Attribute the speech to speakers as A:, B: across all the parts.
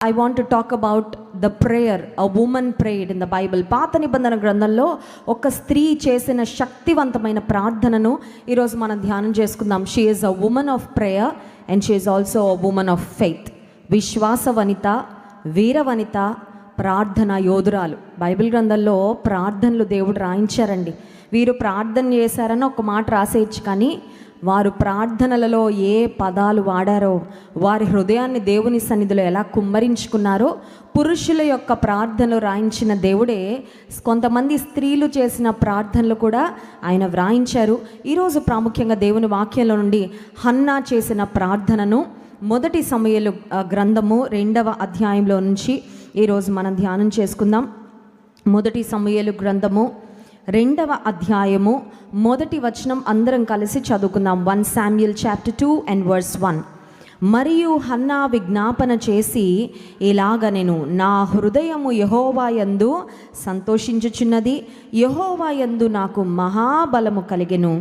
A: I want to talk about the prayer a woman prayed in the Bible. పాత నిబంధన గ్రంథంలో ఒక స్త్రీ చేసిన శక్తివంతమైన ప్రార్థనను ఈరోజు మనం ధ్యానం చేసుకుందాం. She is a woman of prayer and she is also a woman of faith. విశ్వాస వనిత, వీర వనిత, ప్రార్థన యోధురాలు. బైబిల్ గ్రంథంలో ప్రార్థనలు దేవుడు రాయించారండి. వీరు ప్రార్థన చేశారని ఒక మాట రాసేయచ్చు, కానీ వారు ప్రార్థనలలో ఏ పదాలు వాడారో, వారి హృదయాన్ని దేవుని సన్నిధిలో ఎలా కుమ్మరించుకున్నారో, పురుషుల యొక్క ప్రార్థనలు రాయించిన దేవుడే కొంతమంది స్త్రీలు చేసిన ప్రార్థనలు కూడా ఆయన వ్రాయించారు. ఈరోజు ప్రాముఖ్యంగా దేవుని వాక్యంలో నుండి హన్నా చేసిన ప్రార్థనను మొదటి సమూయేలు గ్రంథము 2వ అధ్యాయంలో నుంచి ఈరోజు మనం ధ్యానం చేసుకుందాం. మొదటి సమూయేలు గ్రంథము 2వ అధ్యాయము మొదటి వచనం అందరం కలిసి చదువుకుందాం. 1 Samuel chapter 2 and verse 1. మరియు హన్నా విజ్ఞాపన చేసి ఇలాగనెను, నా హృదయము యెహోవా యందు సంతోషించుచున్నది, యెహోవా యందు నాకు మహాబలము కలిగెను,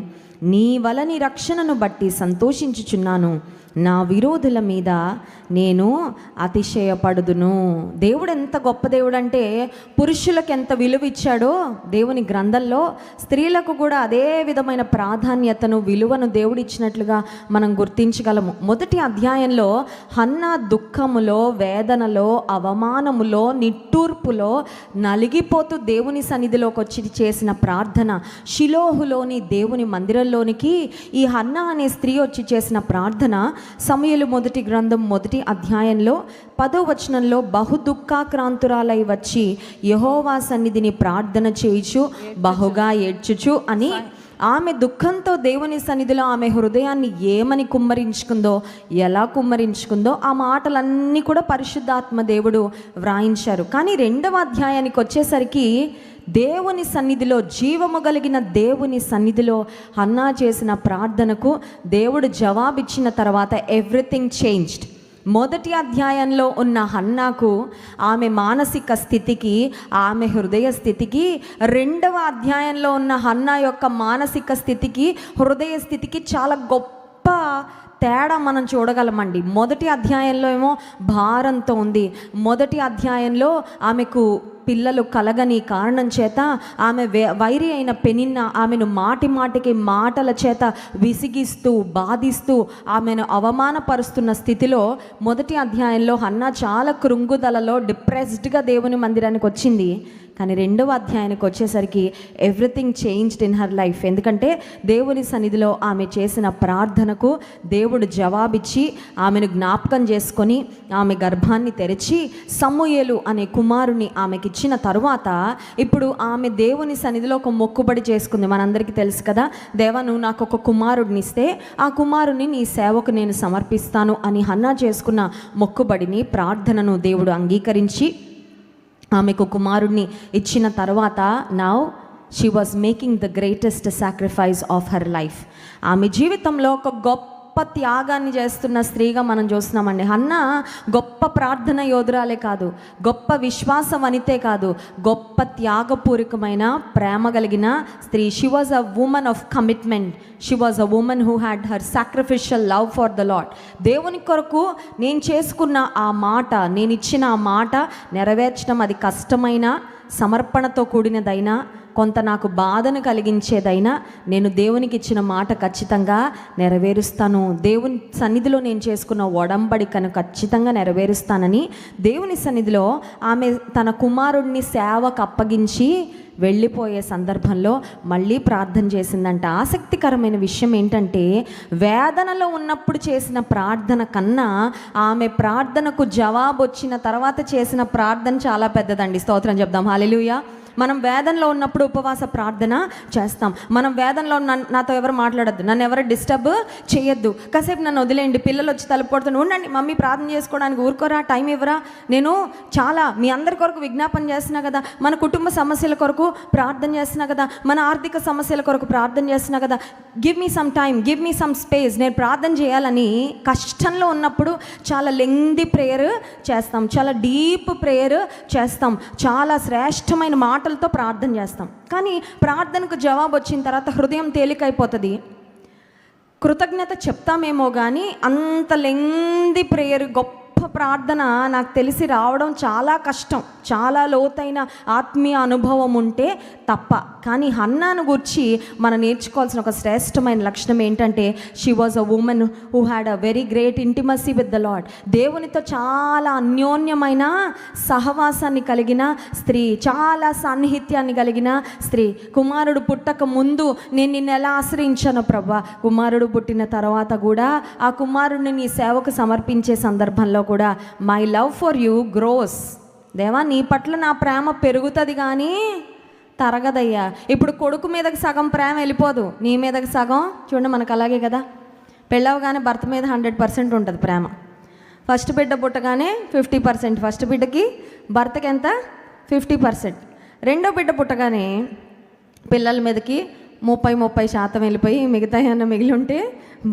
A: నీ వలని రక్షణను బట్టి సంతోషించుచున్నాను, నా విరోధుల మీద నేను అతిశయపడుదును. దేవుడు ఎంత గొప్ప దేవుడు అంటే, పురుషులకు ఎంత విలువ ఇచ్చాడో దేవుని గ్రంథంలో స్త్రీలకు కూడా అదే విధమైన ప్రాధాన్యతను, విలువను దేవుడు ఇచ్చినట్లుగా మనం గుర్తించగలము. మొదటి అధ్యాయంలో హన్నా దుఃఖములో, వేదనలో, అవమానములో, నిట్టూర్పులో నలిగిపోతూ దేవుని సన్నిధిలోకి వచ్చి చేసిన ప్రార్థన, షిలోహులోని దేవుని మందిరంలోనికి ఈ హన్నా అనే స్త్రీ వచ్చి చేసిన ప్రార్థన సమూయేలు మొదటి గ్రంథం మొదటి అధ్యాయంలో 10వ వచనంలో బహు దుఃఖాక్రాంతురాలై వచ్చి యెహోవా సన్నిధిని ప్రార్థన చేయుచు బహుగా ఏడ్చుచు అని, ఆమె దుఃఖంతో దేవుని సన్నిధిలో ఆమె హృదయాన్ని ఏమని కుమ్మరించుకుందో, ఎలా కుమ్మరించుకుందో ఆ మాటలన్నీ కూడా పరిశుద్ధాత్మ దేవుడు వ్రాయించారు. కానీ 2వ అధ్యాయానికి వచ్చేసరికి దేవుని సన్నిధిలో, జీవము కలిగిన దేవుని సన్నిధిలో హన్నా చేసిన ప్రార్థనకు దేవుడు జవాబిచ్చిన తర్వాత ఎవ్రీథింగ్ చేంజ్డ్. మొదటి అధ్యాయంలో ఉన్న హన్నాకు, ఆమె మానసిక స్థితికి, ఆమె హృదయ స్థితికి, 2వ అధ్యాయంలో ఉన్న హన్నా యొక్క మానసిక స్థితికి, హృదయ స్థితికి చాలా గొప్ప తేడా మనం చూడగలమండి. మొదటి అధ్యాయంలో ఏమో భారంతో ఉంది. మొదటి అధ్యాయంలో ఆమెకు పిల్లలు కలగని కారణం చేత ఆమె వైరి అయిన పెనిన్న ఆమెను మాటి మాటికి మాటల చేత విసిగిస్తూ, బాధిస్తూ, ఆమెను అవమానపరుస్తున్న స్థితిలో మొదటి అధ్యాయంలో హన్నా చాలా కృంగుదలలో, డిప్రెస్డ్గా దేవుని మందిరానికి వచ్చింది. కానీ 2వ అధ్యాయానికి వచ్చేసరికి everything changed in her life. ఎందుకంటే దేవుని సన్నిధిలో ఆమె చేసిన ప్రార్థనకు దేవుడు జవాబిచ్చి ఆమెను జ్ఞాపకం చేసుకొని ఆమె గర్భాన్ని తెరిచి సమూయేలు అనే కుమారుని ఆమెకి ఇచ్చిన తరువాత ఇప్పుడు ఆమె దేవుని సన్నిధిలో ఒక మొక్కుబడి చేసుకుంది. మనందరికీ తెలుసు కదా, దేవా నువ్వు నాకు ఒక కుమారుడిని ఇస్తే ఆ కుమారుని నీ సేవకు నేను సమర్పిస్తాను అని హన్నా చేసుకున్న మొక్కుబడిని, ప్రార్థనను దేవుడు అంగీకరించి ఆమెకు కుమారుడిని ఇచ్చిన తర్వాత now she was making the greatest sacrifice of her life. ఆమె జీవితంలో ఒక గొప్ప త్యాగాన్ని చేస్తున్న స్త్రీగా మనం చూస్తున్నామండి. హన్నా గొప్ప ప్రార్థన యోధురాలే కాదు, గొప్ప విశ్వాస వనితే కాదు, గొప్ప త్యాగపూరికమైన ప్రేమ కలిగిన స్త్రీ. She was a woman of commitment. She was a woman who had her sacrificial love for the lord. దేవుని కొరకు నేను చేసుకున్న ఆ మాట, నేను ఇచ్చిన ఆ మాట నెరవేర్చడం అది కష్టమైన, సమర్పణతో కూడినదైనా, కొంత నాకు బాధను కలిగించేదైనా, నేను దేవునికి ఇచ్చిన మాట ఖచ్చితంగా నెరవేరుస్తాను, దేవుని సన్నిధిలో నేను చేసుకున్న ఒడంబడికను ఖచ్చితంగా నెరవేరుస్తానని దేవుని సన్నిధిలో ఆమె తన కుమారుడిని సేవకు అప్పగించి వెళ్ళిపోయే సందర్భంలో మళ్ళీ ప్రార్థన చేసిందంట. ఆసక్తికరమైన విషయం ఏంటంటే, వేదనలో ఉన్నప్పుడు చేసిన ప్రార్థన కన్నా ఆమె ప్రార్థనకు జవాబు వచ్చిన తర్వాత చేసిన ప్రార్థన చాలా పెద్దదండి. స్తోత్రం చెప్దాం, హల్లెలూయా. మనం వేదనలో ఉన్నప్పుడు ఉపవాస ప్రార్థన చేస్తాం. మనం వేదనలో నాతో ఎవరు మాట్లాడద్దు, నన్ను ఎవరు డిస్టర్బ్ చేయొద్దు, కాసేపు నన్ను వదిలేయండి, పిల్లలు వచ్చి తలుపు కొడుతున్నా ఉండండి, మమ్మీ ప్రార్థన చేసుకోవడానికి ఊరుకోరా, టైం ఇవ్వరా, నేను చాలా మీ అందరి కొరకు విజ్ఞాపన చేస్తున్నా కదా, మన కుటుంబ సమస్యల కొరకు ప్రార్థన చేస్తున్నా కదా, మన ఆర్థిక సమస్యల కొరకు ప్రార్థన చేస్తున్నా కదా, give me some time, give me some space, నేను ప్రార్థన చేయాలని కష్టంలో ఉన్నప్పుడు చాలా లెంగ్దీ ప్రేయర్ చేస్తాం, చాలా డీప్ ప్రేయర్ చేస్తాం, చాలా శ్రేష్టమైన మాటలతో ప్రార్థన చేస్తాం. కానీ ప్రార్థనకు జవాబు వచ్చిన తర్వాత హృదయం తేలికైపోతుంది. కృతజ్ఞత చెప్తామేమో కానీ అంత లెంగ్దీ ప్రేయర్, గొప్ప గొప్ప ప్రార్థన నాకు తెలిసి రావడం చాలా కష్టం, చాలా లోతైన ఆత్మీయ అనుభవం ఉంటే తప్ప. కానీ హన్నాను గురించి మనం నేర్చుకోవాల్సిన ఒక శ్రేష్టమైన లక్షణం ఏంటంటే, she was a women who had a very great intimacy with the lord. దేవునితో చాలా అన్యోన్యమైన సహవాసాన్ని కలిగిన స్త్రీ, చాలా సాన్నిహిత్యాన్ని కలిగిన స్త్రీ. కుమారుడు పుట్టక ముందు నేను నిన్ను ఎలా ఆశ్రయించాను ప్రభా, కుమారుడు పుట్టిన తర్వాత కూడా ఆ కుమారుడిని నీ సేవకు సమర్పించే సందర్భంలో కూడా my love for you gross. దేవా, నీ పట్ల నా ప్రేమ పెరుగుతుంది కానీ తరగదయ్యా. ఇప్పుడు కొడుకు మీదకి సగం ప్రేమ వెళ్ళిపోదు, నీ మీదకి సగం. చూడండి, మనకు అలాగే కదా, పెళ్ళవగానే భర్త మీద 100% ఉంటుంది ప్రేమ. ఫస్ట్ బిడ్డ పుట్టగానే 50%, ఫస్ట్ బిడ్డకి భర్తకి ఎంత 50%. రెండో బిడ్డ పుట్టగానే పిల్లల మీదకి 30% వెళ్ళిపోయి మిగతా ఏమన్నా మిగిలి ఉంటే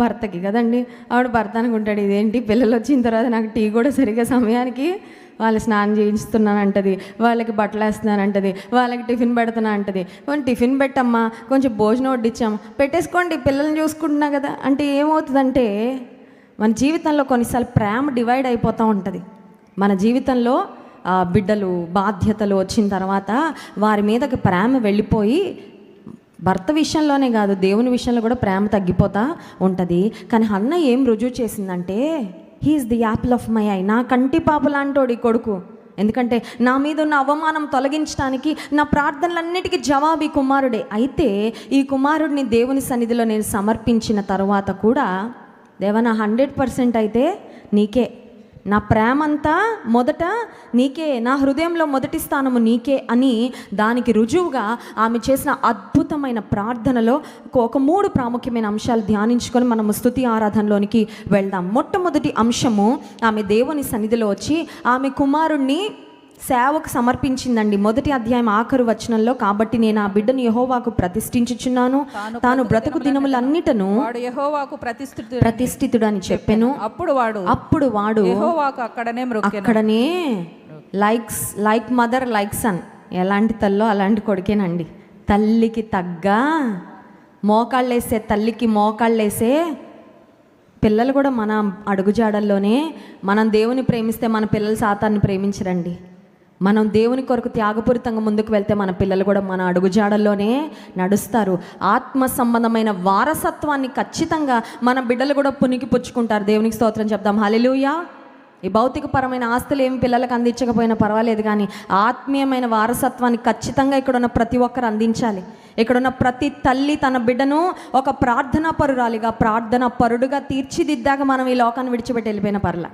A: భర్తకి కదండి. ఆవిడ భర్త అనుకుంటాడు, ఇదేంటి పిల్లలు వచ్చిన తర్వాత నాకు టీ కూడా సరిగ్గా సమయానికి వాళ్ళు స్నానం చేయించుతున్నాను అంటది, వాళ్ళకి బట్టలు వేస్తున్నాను అంటది, వాళ్ళకి టిఫిన్ పెడుతున్నా అంటది. కొంచెం టిఫిన్ పెట్టమ్మా, కొంచెం భోజనం వడ్డించాము, పెట్టేసుకోండి పిల్లల్ని చూసుకుంటున్నా కదా. అంటే ఏమవుతుందంటే మన జీవితంలో కొన్నిసార్లు ప్రేమ డివైడ్ అయిపోతూ ఉంటుంది. మన జీవితంలో బిడ్డలు బాధ్యతలు వచ్చిన తర్వాత వారి మీదకి ప్రేమ వెళ్ళిపోయి, భర్త విషయంలోనే కాదు దేవుని విషయంలో కూడా ప్రేమ తగ్గిపోతూ ఉంటుంది. కానీ హన్న ఏం రుజువు చేసిందంటే, he's the apple of my eye, నా కంటి పాప లాంటోడు ఈ కొడుకు. ఎందుకంటే నా మీద ఉన్న అవమానం తొలగించడానికి, నా ప్రార్థనలన్నిటికీ జవాబు ఈ కుమారుడే. అయితే ఈ కుమారుడిని దేవుని సన్నిధిలో నేను సమర్పించిన తర్వాత కూడా, దేవా నా 100% అయితే నీకే, నా ప్రేమంతా మొదట నీకే, నా హృదయంలో మొదటి స్థానము నీకే అని దానికి రుజువుగా ఆమె చేసిన అద్భుతమైన ప్రార్థనలో ఒక 3 ప్రాముఖ్యమైన అంశాలు ధ్యానించుకొని మనము స్తుతి ఆరాధనలోనికి వెళ్దాం. మొట్టమొదటి అంశము, ఆమె దేవుని సన్నిధిలో వచ్చి ఆమె కుమారుణ్ణి సేవకు సమర్పించిందండి. 1వ అధ్యాయం ఆఖరు వచనంలో, కాబట్టి నేను ఆ బిడ్డను యెహోవాకు ప్రతిష్ఠించుచున్నాను, తాను బ్రతుకు దినములన్నిటను
B: యెహోవాకు
A: ప్రతిష్ఠితుడు అని చెప్పెను. అప్పుడు వాడు
B: యెహోవాకు
A: అక్కడనే లైక్ మదర్ లైక్ సన్, ఎలాంటి తల్లో అలాంటి కొడుకేనండి. తల్లికి తగ్గ మోకాళ్ళేసే తల్లికి మోకాళ్ళేసే పిల్లలు కూడా మన అడుగుజాడల్లోనే. మనం దేవుని ప్రేమిస్తే మన పిల్లలు సాతాన్ని ప్రేమించరండి. మనం దేవుని కొరకు త్యాగపూరితంగా ముందుకు వెళ్తే మన పిల్లలు కూడా మన అడుగుజాడల్లోనే నడుస్తారు. ఆత్మ సంబంధమైన వారసత్వాన్ని ఖచ్చితంగా మన బిడ్డలు కూడా పునికి పుచ్చుకుంటారు. దేవునికి స్తోత్రం చెప్దాం, హల్లెలూయా. ఈ భౌతికపరమైన ఆస్తులు ఏమి పిల్లలకు అందించకపోయినా పర్వాలేదు, కానీ ఆత్మీయమైన వారసత్వాన్ని ఖచ్చితంగా ఇక్కడున్న ప్రతి ఒక్కరు అందించాలి. ఇక్కడున్న ప్రతి తల్లి తన బిడ్డను ఒక ప్రార్థనా పరురాలిగా, ప్రార్థనా పరుడుగా తీర్చిదిద్దాక మనం ఈ లోకాన్ని విడిచిపెట్టి వెళ్ళిపోయిన పర్ల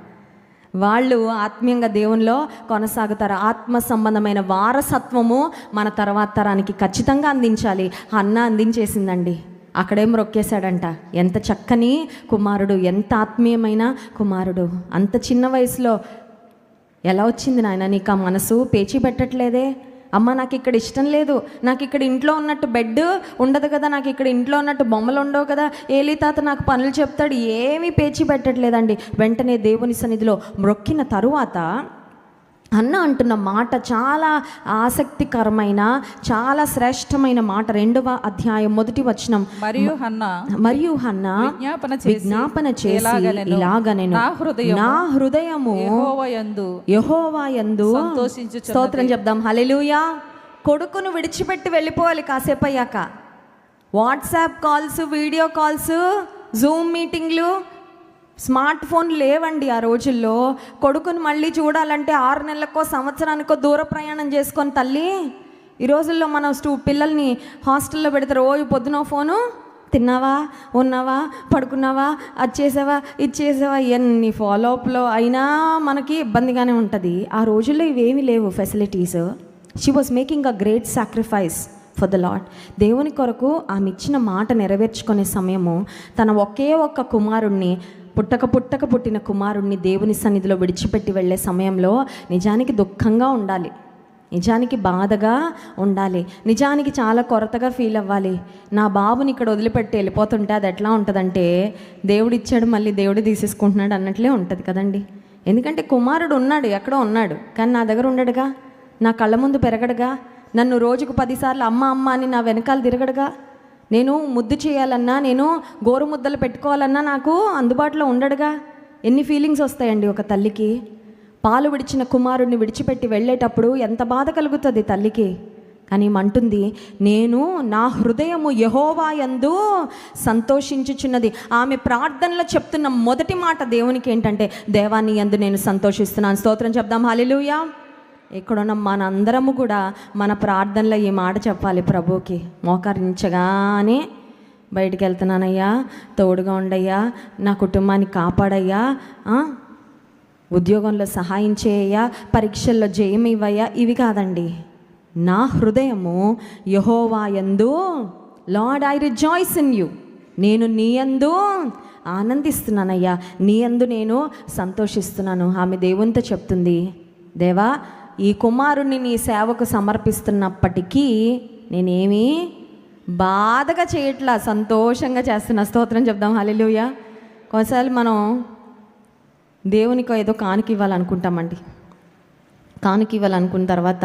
A: వాళ్ళు ఆత్మీయంగా దేవునిలో కొనసాగుతారు. ఆత్మ సంబంధమైన వారసత్వము మన తర్వాత తరానికి ఖచ్చితంగా అందించాలి. హన్న అందించేసిందండి. అక్కడేం రొక్కేశాడంట. ఎంత చక్కని కుమారుడు, ఎంత ఆత్మీయమైన కుమారుడు. అంత చిన్న వయసులో ఎలా వచ్చింది నాయన నీకు ఆ మనసు? పేచీ పెట్టట్లేదే, అమ్మ నాకు ఇక్కడ ఇష్టం లేదు, నాకు ఇక్కడ ఇంట్లో ఉన్నట్టు బెడ్ ఉండదు కదా, నాకు ఇక్కడ ఇంట్లో ఉన్నట్టు బొమ్మలు ఉండవు కదా, ఏలీ తాత నాకు పనులు చెప్తాడు, ఏమీ పేచీ పెట్టట్లేదండి. వెంటనే దేవుని సన్నిధిలో మొక్కిన తరువాత అన్న అంటున్న మాట చాలా ఆసక్తికరమైన, చాలా శ్రేష్టమైన మాట. 2వ అధ్యాయం 1వ వచనం, మరియు హన్న విజ్ఞాపన చేసి ఇలాగనెను, నా హృదయము యెహోవా యందు స్తోత్రం చెప్దాం, హల్లెలూయా. కొడుకును విడిచిపెట్టి వెళ్ళిపోవాలి కాసేపు అయ్యాక. WhatsApp calls, video calls, Zoom మీటింగ్లు, స్మార్ట్ ఫోన్ లేవండి ఆ రోజుల్లో. కొడుకుని మళ్ళీ చూడాలంటే 6 నెలలకో సంవత్సరానికో దూర ప్రయాణం చేసుకొని తల్లి. ఈ రోజుల్లో మనం పిల్లల్ని హాస్టల్లో పెడితే రోజు పొద్దున ఫోను, తిన్నావా, ఉన్నావా, పడుకున్నావా, అది చేసావా, ఇది చేసావా, ఎన్ని ఫాలోఅప్లో అయినా మనకి ఇబ్బందిగానే ఉంటుంది. ఆ రోజుల్లో ఇవేమీ లేవు facilities. She was making a great sacrifice for the lord. దేవుని కొరకు ఆమె ఇచ్చిన మాట నెరవేర్చుకునే సమయము, తన ఒకే ఒక్క కుమారుణ్ణి, పుట్టిన కుమారుణ్ణి దేవుని సన్నిధిలో విడిచిపెట్టి వెళ్ళే సమయంలో నిజానికి దుఃఖంగా ఉండాలి, నిజానికి బాధగా ఉండాలి, నిజానికి చాలా కొరతగా ఫీల్ అవ్వాలి. నా బాబుని ఇక్కడ వదిలిపెట్టి వెళ్ళిపోతుంటే అది ఎట్లా ఉంటుందంటే, దేవుడు ఇచ్చాడు మళ్ళీ దేవుడు తీసేసుకుంటున్నాడు అన్నట్లే ఉంటుంది కదండి. ఎందుకంటే కుమారుడు ఉన్నాడు, ఎక్కడో ఉన్నాడు, కానీ నా దగ్గర ఉండడుగా, నా కళ్ళ ముందు పెరగడుగా, నన్ను రోజుకు 10 సార్లు అమ్మ అమ్మ అని నా వెనకాల తిరగడుగా, నేను ముద్దు చేయాలన్నా, నేను గోరు ముద్దలు పెట్టుకోవాలన్నా నాకు అందుబాటులో ఉండడుగా. ఎన్ని ఫీలింగ్స్ వస్తాయండి ఒక తల్లికి? పాలు విడిచిన కుమారుడిని విడిచిపెట్టి వెళ్ళేటప్పుడు ఎంత బాధ కలుగుతుంది తల్లికి. కానీ అంటుంది, నేను నా హృదయము యెహోవా యందు సంతోషించుచున్నది. ఆమె ప్రార్థనలో చెప్తున్న మొదటి మాట దేవునికి ఏంటంటే, దేవా నీ యందు నేను సంతోషిస్తున్నాను. స్తోత్రం చెప్దాం, హల్లెలూయా. ఇక్కడున్న మనందరము కూడా మన ప్రార్థనలో ఈ మాట చెప్పాలి ప్రభువుకి. మోకరించగానే బయటికి వెళ్తున్నానయ్యా, తోడుగా ఉండయ్యా, నా కుటుంబాన్ని కాపాడయ్యా, ఉద్యోగంలో సహాయం చేయయ్యా, పరీక్షల్లో జయం ఇవ్వయ్యా, ఇవి కాదండి. నా హృదయము యెహోవా యందు, lord I rejoice in you, నేను నీ యందు ఆనందిస్తున్నానయ్యా, నీ యందు నేను సంతోషిస్తున్నాను. ఆమె దేవునితో చెప్తుంది, దేవా ఈ కుమారుణ్ణి నీ సేవకు సమర్పిస్తున్నప్పటికీ నేనేమీ బాధగా చేయట్లా, సంతోషంగా చేస్తున్నా. స్తోత్రం చెప్దాం, హల్లెలూయా. కొన్నిసార్లు మనం దేవునికి ఏదో కానుక ఇవ్వాలనుకుంటామండి. కానుక ఇవ్వాలనుకున్న తర్వాత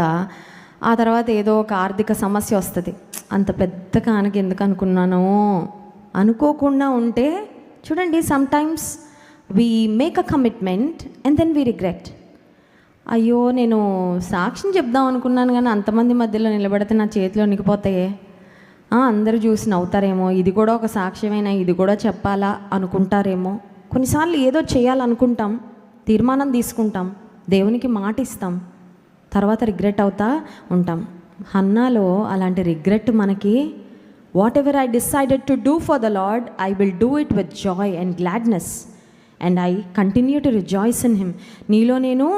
A: ఆ తర్వాత ఏదో ఒక ఆర్థిక సమస్య వస్తుంది. అంత పెద్ద కానుక ఎందుకు అనుకున్నానో అనుకోకుండా ఉంటే చూడండి, sometimes we make a commitment and then we regret. అయ్యో నేను సాక్ష్యం చెప్దాం అనుకున్నాను కానీ అంతమంది మధ్యలో నిలబడితే నా చేతిలో నిగిపోతాయే, అందరూ చూసి నవ్వుతారేమో, ఇది కూడా ఒక సాక్ష్యమేనా, ఇది కూడా చెప్పాలా అనుకుంటారేమో. కొన్నిసార్లు ఏదో చేయాలనుకుంటాం, తీర్మానం తీసుకుంటాం, దేవునికి మాట ఇస్తాం, తర్వాత రిగ్రెట్ అవుతా ఉంటాం. హన్నాలో అలాంటి రిగ్రెట్ మనకి, what ever I decided to do for the lord I will do it with Joy and gladness and I continue to rejoice in him. నీలో నేను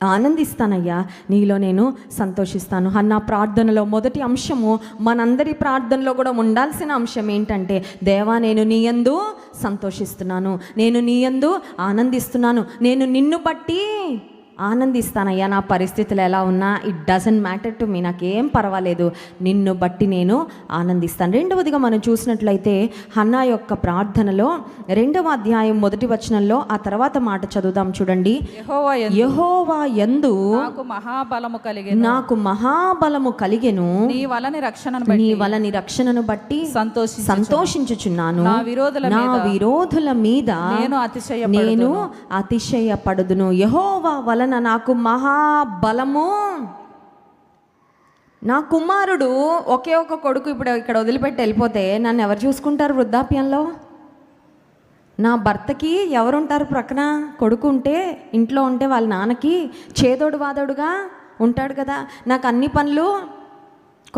A: ఆనందిస్తానయ్యా, నీలో నేను సంతోషిస్తాను. హన్నా ప్రార్థనలో మొదటి అంశము, మనందరి ప్రార్థనలో కూడా ఉండాల్సిన అంశం ఏంటంటే, దేవా నేను నీ యందు సంతోషిస్తున్నాను, నేను నీ యందు ఆనందిస్తున్నాను, నేను నిన్ను బట్టి ఆనందిస్తానయ్యా. నా పరిస్థితులు ఎలా ఉన్నా it doesn't matter to me, నాకేం పర్వాలేదు, నిన్ను బట్టి నేను ఆనందిస్తాను. రెండవదిగా మనం చూసినట్లయితే హన్నా యొక్క ప్రార్థనలో 2వ అధ్యాయం 1వ వచనంలో ఆ తర్వాత మాట చదువుదాం చూడండి. యెహోవా యందు నాకు మహాబలము కలిగెను, నీ వలని రక్షణను బట్టి సంతోషించుచున్నాను, నా విరోధుల మీద నేను అతిశయపడుదును. యెహోవా వలన నాకు మహాబలము. నా కుమారుడు ఒకే ఒక కొడుకు ఇప్పుడు ఇక్కడ వదిలిపెట్టి వెళ్ళిపోతే నన్ను ఎవరు చూసుకుంటారు వృద్ధాప్యంలో? నా భర్తకి ఎవరుంటారు ప్రక్కన? కొడుకు ఉంటే, ఇంట్లో ఉంటే వాళ్ళ నాన్నకి చేదోడు వాదోడుగా ఉంటాడు కదా. నాకు అన్ని పనులు,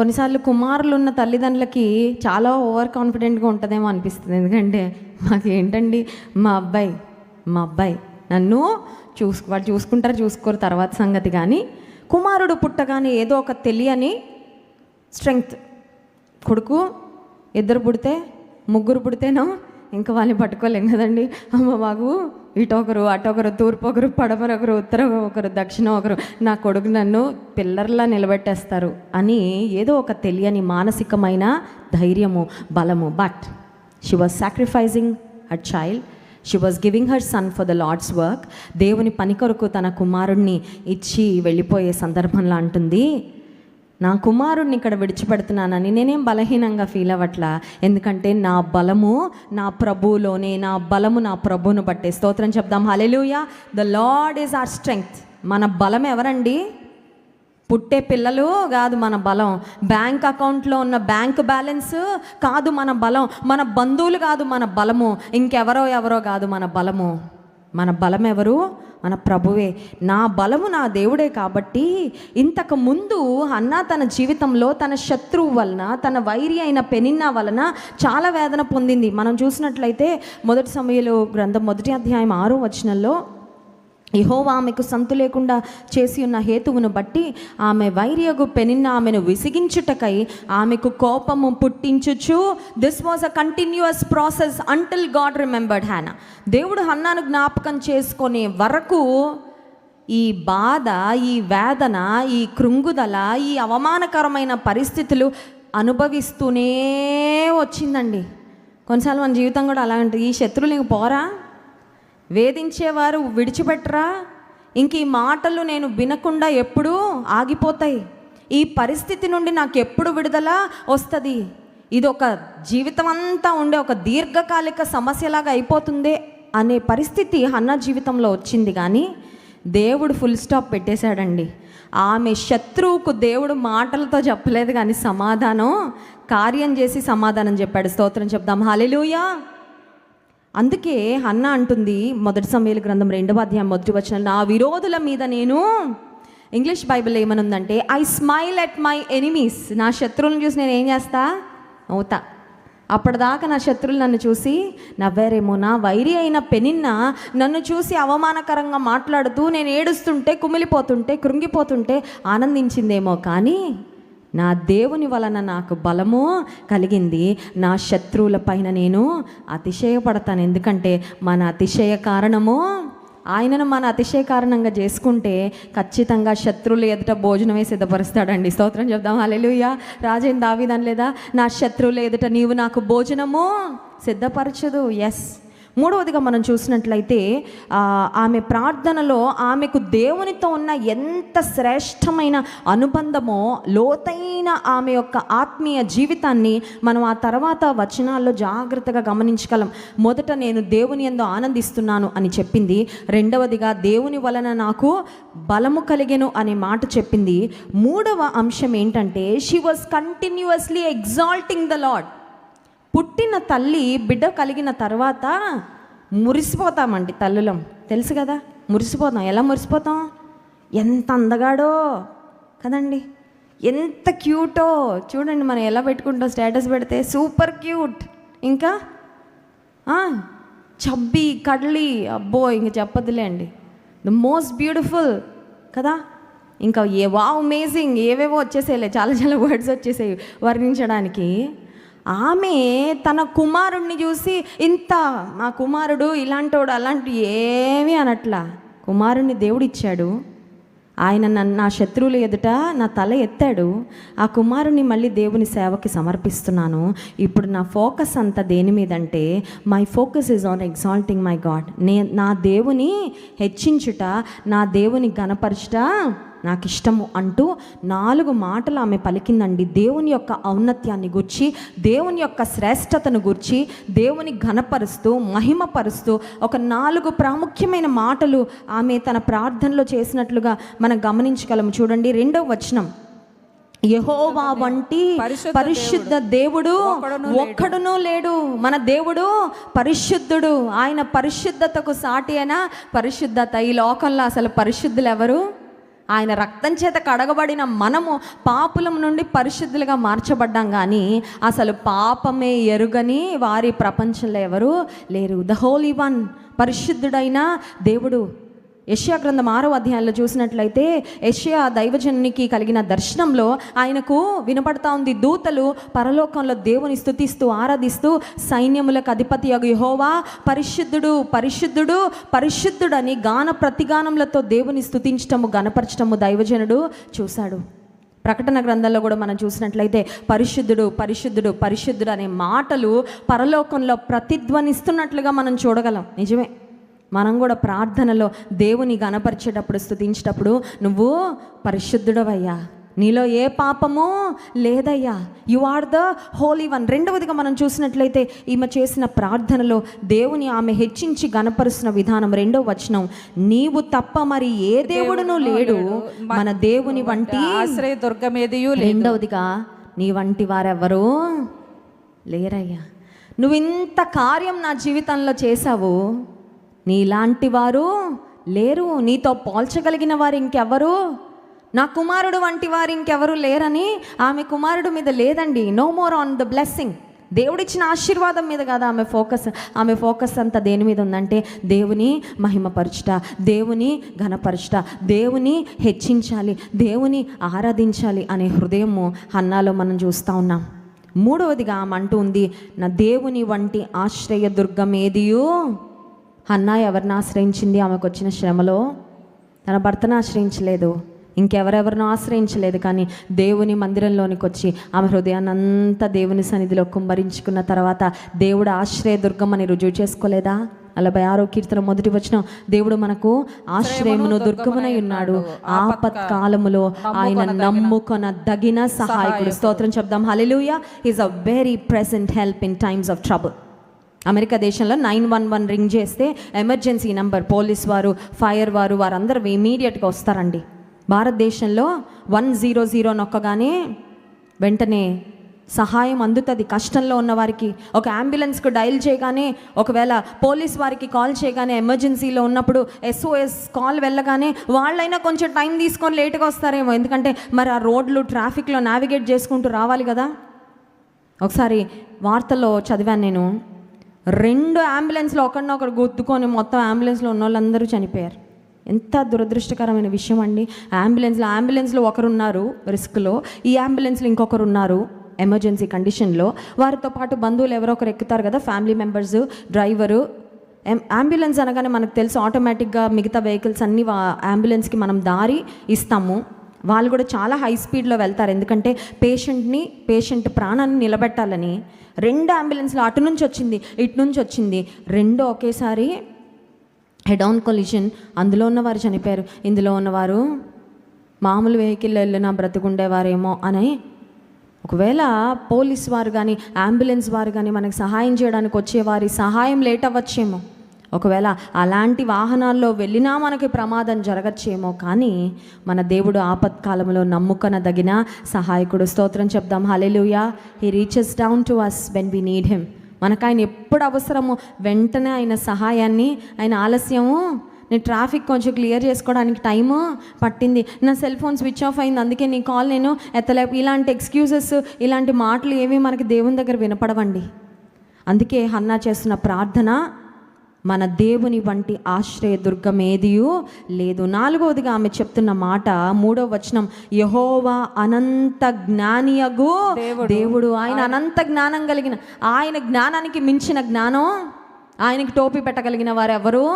A: కొన్నిసార్లు కుమారులు ఉన్న తల్లిదండ్రులకి చాలా ఓవర్ కాన్ఫిడెంట్గా ఉంటుందేమో అనిపిస్తుంది. ఎందుకంటే మాకేంటండి, మా అబ్బాయి నన్ను వాళ్ళు చూసుకోరు తర్వాత సంగతి. కానీ కుమారుడు పుట్టగానే ఏదో ఒక తెలియని స్ట్రెంగ్త్, కొడుకు 2 పుడితే 3 పుడితేనో ఇంకా వాళ్ళని పట్టుకోలేం కదండి. అమ్మ బాబు, ఇటొకరు అటొకరు, తూర్పు ఒకరు, పడమర ఒకరు, ఉత్తరం ఒకరు, దక్షిణం ఒకరు, నా కొడుకు నన్ను పిల్లర్లా నిలబెట్టేస్తారు అని ఏదో ఒక తెలియని మానసికమైన ధైర్యము, బలము. But she was sacrificing her child, she was giving her son for the Lord's work. దేవుని పని కొరకు తన కుమారుణ్ణి ఇచ్చి వెళ్ళిపోయే సందర్భంలో అంటుంది, నా కుమారుణ్ణి ఇక్కడ విడిచిపెడుతున్నానని నేనేం బలహీనంగా ఫీల్ అవ్వట్లా, ఎందుకంటే నా బలము నా ప్రభువులోనే, నా బలము నా ప్రభువును బట్టే. స్తోత్రం చెప్దాం, హల్లెలూయా. The Lord is our strength. మన బలం ఎవరండి? పుట్టే పిల్లలు కాదు మన బలం, బ్యాంక్ అకౌంట్లో ఉన్న బ్యాంక్ బ్యాలెన్స్ కాదు మన బలం, మన బంధువులు కాదు మన బలము, ఇంకెవరో కాదు మన బలము. మన బలం ఎవరు? మన ప్రభువే. నా బలము నా దేవుడే. కాబట్టి ఇంతకు ముందు హన్నా తన జీవితంలో తన శత్రువు వలన, తన వైరి అయిన పెనిన్నా వలన చాలా వేదన పొందింది. మనం చూసినట్లయితే 1 సమూయేలు గ్రంథం 1వ అధ్యాయం 6వ వచనంలో, యెహోవా ఆమెకు సంతు లేకుండా చేసి ఉన్న హేతువును బట్టి ఆమె వైరియగు పెనిన్న ఆమెను విసిగించుటకై ఆమెకు కోపము పుట్టించుచు, this was a continuous process until God remembered Hannah. దేవుడు హన్నాను జ్ఞాపకం చేసుకునే వరకు ఈ బాధ, ఈ వేదన, ఈ కృంగుదల, ఈ అవమానకరమైన పరిస్థితులు అనుభవిస్తూనే వచ్చిందండి. కొన్నిసార్లు మన జీవితం కూడా అలా ఉంటుంది. ఈ శత్రువులు ఇంక పోరా, వేధించేవారు విడిచిపెట్టరా, ఇంక ఈ మాటలు నేను వినకుండా ఎప్పుడూ ఆగిపోతాయి, ఈ పరిస్థితి నుండి నాకు ఎప్పుడు విడుదల వస్తుంది, ఇది ఒక జీవితం అంతా ఉండే ఒక దీర్ఘకాలిక సమస్యలాగా అయిపోతుంది అనే పరిస్థితి హన్నా జీవితంలో వచ్చింది, కానీ దేవుడు ఫుల్ స్టాప్ పెట్టేశాడండి. ఆమె శత్రువుకు దేవుడు మాటలతో చెప్పలేదు, కానీ సమాధానం కార్యం చేసి సమాధానం చెప్పాడు. స్తోత్రం చెప్దాం, హల్లెలూయా. అందుకే హన్నా అంటుంది మొదటి సమూయేలు గ్రంథం 2వ అధ్యాయం 1వ వచనం, నా విరోధుల మీద నేను, ఇంగ్లీష్ బైబిల్ ఏమనుందంటే, I smile at my enemies. నా శత్రువులను చూసి నేను ఏం చేస్తా? నవ్వుతా. అప్పటిదాకా నా శత్రువులు నన్ను చూసి నవ్వారేమో. నా వైరి అయిన పెనిన్న నన్ను చూసి అవమానకరంగా మాట్లాడుతూ నేను ఏడుస్తుంటే, కుమిలిపోతుంటే, కృంగిపోతుంటే ఆనందించిందేమో, కానీ నా దేవుని వలన నాకు బలము కలిగింది. నా శత్రువుల పైన నేను అతిశయపడతాను. ఎందుకంటే మన అతిశయ కారణము ఆయనను మన అతిశయ కారణంగా చేసుకుంటే ఖచ్చితంగా శత్రువులు ఎదుట భోజనమే సిద్ధపరుస్తాడండి. స్తోత్రం చెప్దాం, హల్లెలూయా. రాజైన దావీదు లేదా, నా శత్రువుల ఎదుట నీవు నాకు భోజనము సిద్ధపరచదు. ఎస్. మూడవదిగా మనం చూసినట్లయితే ఆమె ప్రార్థనలో ఆమెకు దేవునితో ఉన్న ఎంత శ్రేష్టమైన అనుబంధమో, లోతైన ఆమె యొక్క ఆత్మీయ జీవితాన్ని మనం ఆ తర్వాత వచనాల్లో జాగ్రత్తగా గమనించగలం. మొదట నేను దేవుని యందు ఆనందిస్తున్నాను అని చెప్పింది. రెండవదిగా దేవుని వలన నాకు బలము కలిగెను అనే మాట చెప్పింది. మూడవ అంశం ఏంటంటే, she was continuously exalting the lord. పుట్టిన తల్లి బిడ్డ కలిగిన తర్వాత మురిసిపోతామండి తల్లులం, తెలుసు కదా. మురిసిపోతాం. ఎలా మురిసిపోతాం? ఎంత అందగాడో కదండి, ఎంత క్యూటో చూడండి. మనం ఎలా పెట్టుకుంటాం స్టేటస్ పెడితే, సూపర్ క్యూట్, ఇంకా చబ్బీ కడ్లీ, అబ్బో ఇంక చెప్పదులే అండి, ద మోస్ట్ బ్యూటిఫుల్ కదా. ఇంకా వావ్ అమేజింగ్ ఏవేవో వచ్చేసేలే, చాలా చాలా వర్డ్స్ వచ్చేసాయి వర్ణించడానికి. ఆమె తన కుమారుణ్ణి చూసి ఇంత, మా కుమారుడు ఇలాంటోడు అలాంటి ఏమీ అనట్లా. కుమారుణ్ణి దేవుడు ఇచ్చాడు, ఆయన నా శత్రువుల ఎదుట నా తల ఎత్తాడు. ఆ కుమారుని మళ్ళీ దేవుని సేవకి సమర్పిస్తున్నాను. ఇప్పుడు నా ఫోకస్ అంతా దేని మీద అంటే, my focus is on exalting my God. నా దేవుని హెచ్చించుట, నా దేవుని ఘనపరచుట నాకు ఇష్టము అంటూ 4 మాటలు ఆమె పలికిందండి. దేవుని యొక్క ఔన్నత్యాన్ని గూర్చి, దేవుని యొక్క శ్రేష్టతను గూర్చి, దేవుని ఘనపరుస్తూ, మహిమపరుస్తూ ఒక 4 ప్రాముఖ్యమైన మాటలు ఆమె తన ప్రార్థనలో చేసినట్లుగా మనం గమనించగలము. చూడండి 2వ వచనం, యెహోవా వంటి పరిశుద్ధ దేవుడు ఒక్కడునూ లేడు. మన దేవుడు పరిశుద్ధుడు. ఆయన పరిశుద్ధతకు సాటి అయిన పరిశుద్ధత. ఈ లోకంలో అసలు పరిశుద్ధులు ఎవరు? ఆయన రక్తం చేత కడగబడిన మనము పాపులం నుండి పరిశుద్ధులుగా మార్చబడ్డాం, కానీ అసలు పాపమే ఎరుగని వారి ప్రపంచంలో ఎవరు లేరు. ద హోలీ వన్, పరిశుద్ధుడైన దేవుడు. యెషయా గ్రంథం 6వ అధ్యాయంలో చూసినట్లయితే, యెషయా దైవజనునికి కలిగిన దర్శనంలో ఆయనకు వినపడతా ఉంది, దూతలు పరలోకంలో దేవుని స్తుతిస్తూ ఆరాధిస్తూ, సైన్యములకు అధిపతి యెహోవా పరిశుద్ధుడు పరిశుద్ధుడు పరిశుద్ధుడని గాన ప్రతిగానములతో దేవుని స్తుతించటము, గణపరచటము దైవజనుడు చూశాడు. ప్రకటన గ్రంథంలో కూడా మనం చూసినట్లయితే పరిశుద్ధుడు పరిశుద్ధుడు పరిశుద్ధుడు అనే మాటలు పరలోకంలో ప్రతిధ్వనిస్తున్నట్లుగా మనం చూడగలం. నిజమే. మనం కూడా ప్రార్థనలో దేవుని గణపరిచేటప్పుడు, స్తుతించేటప్పుడు, నువ్వు పరిశుద్ధుడవయ్యా, నీలో ఏ పాపము లేదయ్యా, you are the holy one. రెండవదిగా మనం చూసినట్లయితే ఈమె చేసిన ప్రార్థనలో దేవుని ఆమె హెచ్చించి గణపరుస్తున్న విధానం. 2వ వచనం, నీవు తప్ప మరి ఏ దేవుడును లేడు, మన దేవుని వంటి
B: ఆశ్రయ దుర్గమేదియు.
A: రెండవదిగా, నీ వంటి వారెవరూ లేరయ్యా. నువ్వు ఇంత కార్యం నా జీవితంలో చేశావు, నీలాంటి వారు లేరు, నీతో పోల్చగలిగిన వారు ఇంకెవరు, నా కుమారుడు వంటి వారు ఇంకెవరు లేరని ఆమె కుమారుడు మీద లేదండి. No more on the blessing. దేవుడిచ్చిన ఆశీర్వాదం మీద కదా ఆమె ఫోకస్ అంతా దేని మీద ఉందంటే, దేవుని మహిమపరచుట, దేవుని ఘనపరచుట, దేవుని హెచ్చించాలి, దేవుని ఆరాధించాలి అనే హృదయము హన్నాలో మనం చూస్తూ ఉన్నాం. మూడవదిగా ఆమె అంటూ ఉంది, నా దేవుని వంటి ఆశ్రయ దుర్గమేదియు. హన్నా ఎవరిని ఆశ్రయించింది? ఆమెకు వచ్చిన శ్రమలో తన భర్తను ఆశ్రయించలేదు, ఇంకెవరెవరినో ఆశ్రయించలేదు, కానీ దేవుని మందిరంలోనికి వచ్చి ఆమె హృదయాన్ని అంతా దేవుని సన్నిధిలో కుమ్మరించుకున్న తర్వాత దేవుడు ఆశ్రయ దుర్గమని రుజువు చేసుకోలేదా? 46వ కీర్తన 1వ వచనం, దేవుడు మనకు ఆశ్రయమును దుర్గమునై ఉన్నాడు, ఆపత్కాలములో ఆయన నమ్ముకొనదగిన సహాయకుడు. స్తోత్రం చెప్దాం, హల్లెలూయా. He is a very present help in times of trouble. America దేశంలో 911 రింగ్ చేస్తే ఎమర్జెన్సీ నెంబర్, పోలీస్ వారు, ఫైర్ వారు, వారందరూ ఇమీడియట్గా వస్తారండి. భారతదేశంలో 100 నొక్కగానే వెంటనే సహాయం అందుతుంది కష్టంలో ఉన్న వారికి. ఒక అంబులెన్స్కు డయల్ చేయగానే, ఒకవేళ పోలీస్ వారికి కాల్ చేయగానే, ఎమర్జెన్సీలో ఉన్నప్పుడు SOS కాల్ వెళ్ళగానే వాళ్ళైనా కొంచెం టైం తీసుకొని లేట్గా వస్తారేమో, ఎందుకంటే మరి ఆ రోడ్లు ట్రాఫిక్లో నావిగేట్ చేసుకుంటూ రావాలి కదా. ఒకసారి వార్తల్లో చదివాను నేను, 2 అంబులెన్స్లో ఒకరినొకరు గుద్దుకొని మొత్తం అంబులెన్స్లో ఉన్న వాళ్ళందరూ చనిపోయారు. ఎంత దురదృష్టకరమైన విషయం అండి. అంబులెన్స్లో ఒకరున్నారు రిస్క్లో, ఈ అంబులెన్స్లో ఇంకొకరు ఉన్నారు ఎమర్జెన్సీ కండిషన్లో. వారితో పాటు బంధువులు ఎవరో ఒకరు ఎక్కుతారు కదా, ఫ్యామిలీ మెంబర్స్, డ్రైవరు. అంబులెన్స్ అనగానే మనకు తెలుసు ఆటోమేటిక్గా మిగతా వెహికల్స్ అన్నీ అంబులెన్స్కి మనం దారి ఇస్తాము. వాళ్ళు కూడా చాలా హై స్పీడ్లో వెళ్తారు, ఎందుకంటే పేషెంట్ ప్రాణాన్ని నిలబెట్టాలని. 2 అంబులెన్స్లో అటు నుంచి వచ్చింది, ఇటు నుంచి వచ్చింది, 2 ఒకేసారి హెడ్ ఆన్ కొలిషన్. అందులో ఉన్నవారు చనిపోయారు, ఇందులో ఉన్నవారు మామూలు వెహికల్లో వెళ్ళినా బ్రతికుండేవారేమో అని. ఒకవేళ పోలీస్ వారు కానీ అంబులెన్స్ వారు కానీ మనకు సహాయం చేయడానికి వచ్చేవారి సహాయం లేట్ అవ్వచ్చేమో, ఒకవేళ అలాంటి వాహనాల్లో వెళ్ళినా మనకి ప్రమాదం జరగచ్చేమో. కానీ మన దేవుడు ఆపత్కాలంలో నమ్ముకొనదగిన సహాయకుడు. స్తోత్రం చెప్దాం. హల్లెలూయా. He reaches down to us when we need him. మనకు ఆయన ఎప్పుడు అవసరమో వెంటనే ఆయన సహాయాన్ని, ఆయన ఆలస్యము, నేను ట్రాఫిక్ కొంచెం క్లియర్ చేసుకోవడానికి టైము పట్టింది, నా సెల్ ఫోన్ స్విచ్ ఆఫ్ అయింది, అందుకే నీ కాల్ నేను ఎత్తలే, ఇలాంటి ఎక్స్క్యూజెస్, ఇలాంటి మాటలు ఏమీ మనకి దేవుని దగ్గర వినపడవండి. అందుకే హన్నా చేస్తున్న ప్రార్థన, మన దేవుని వంటి ఆశ్రయదుర్గం ఏదియూ లేదు. 4వదిగా ఆమె చెప్తున్న మాట 3వ వచనం, యెహోవా అనంత జ్ఞానియగు దేవుడు. ఆయన అనంత జ్ఞానం కలిగిన, ఆయన జ్ఞానానికి మించిన జ్ఞానం, ఆయనకి టోపీ పెట్టగలిగిన వారు ఎవరు?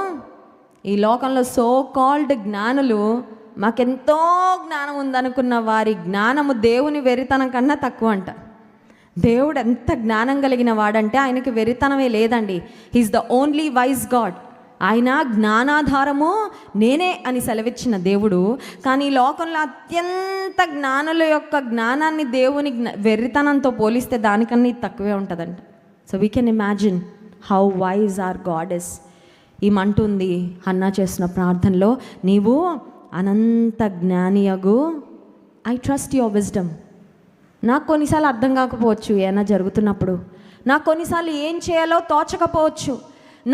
A: ఈ లోకంలో సో కాల్డ్ జ్ఞానులు, మాకెంతో జ్ఞానం ఉందనుకున్న వారి జ్ఞానము దేవుని వెరితనం కన్నా తక్కువ అంట. దేవుడు ఎంత జ్ఞానం కలిగిన వాడంటే ఆయనకి వెరితనమే లేదండి. He's the only wise God. ఆయన జ్ఞానాధారము నేనే అని సెలవిచ్చిన దేవుడు. కానీ ఈ లోకంలో అత్యంత జ్ఞానుల యొక్క జ్ఞానాన్ని దేవుని వెర్రితనంతో పోలిస్తే దానికన్నా తక్కువే ఉంటుందంట. So we can imagine how wise our God is. ఈమంటుంది హన్నా చేసిన ప్రార్థనలో, నీవు అనంత జ్ఞానియగు, ఐ ట్రస్ట్ యువర్ విజ్డమ్. నాకు కొన్నిసార్లు అర్థం కాకపోవచ్చు ఏమైనా జరుగుతున్నప్పుడు, నాకు కొన్నిసార్లు ఏం చేయాలో తోచకపోవచ్చు,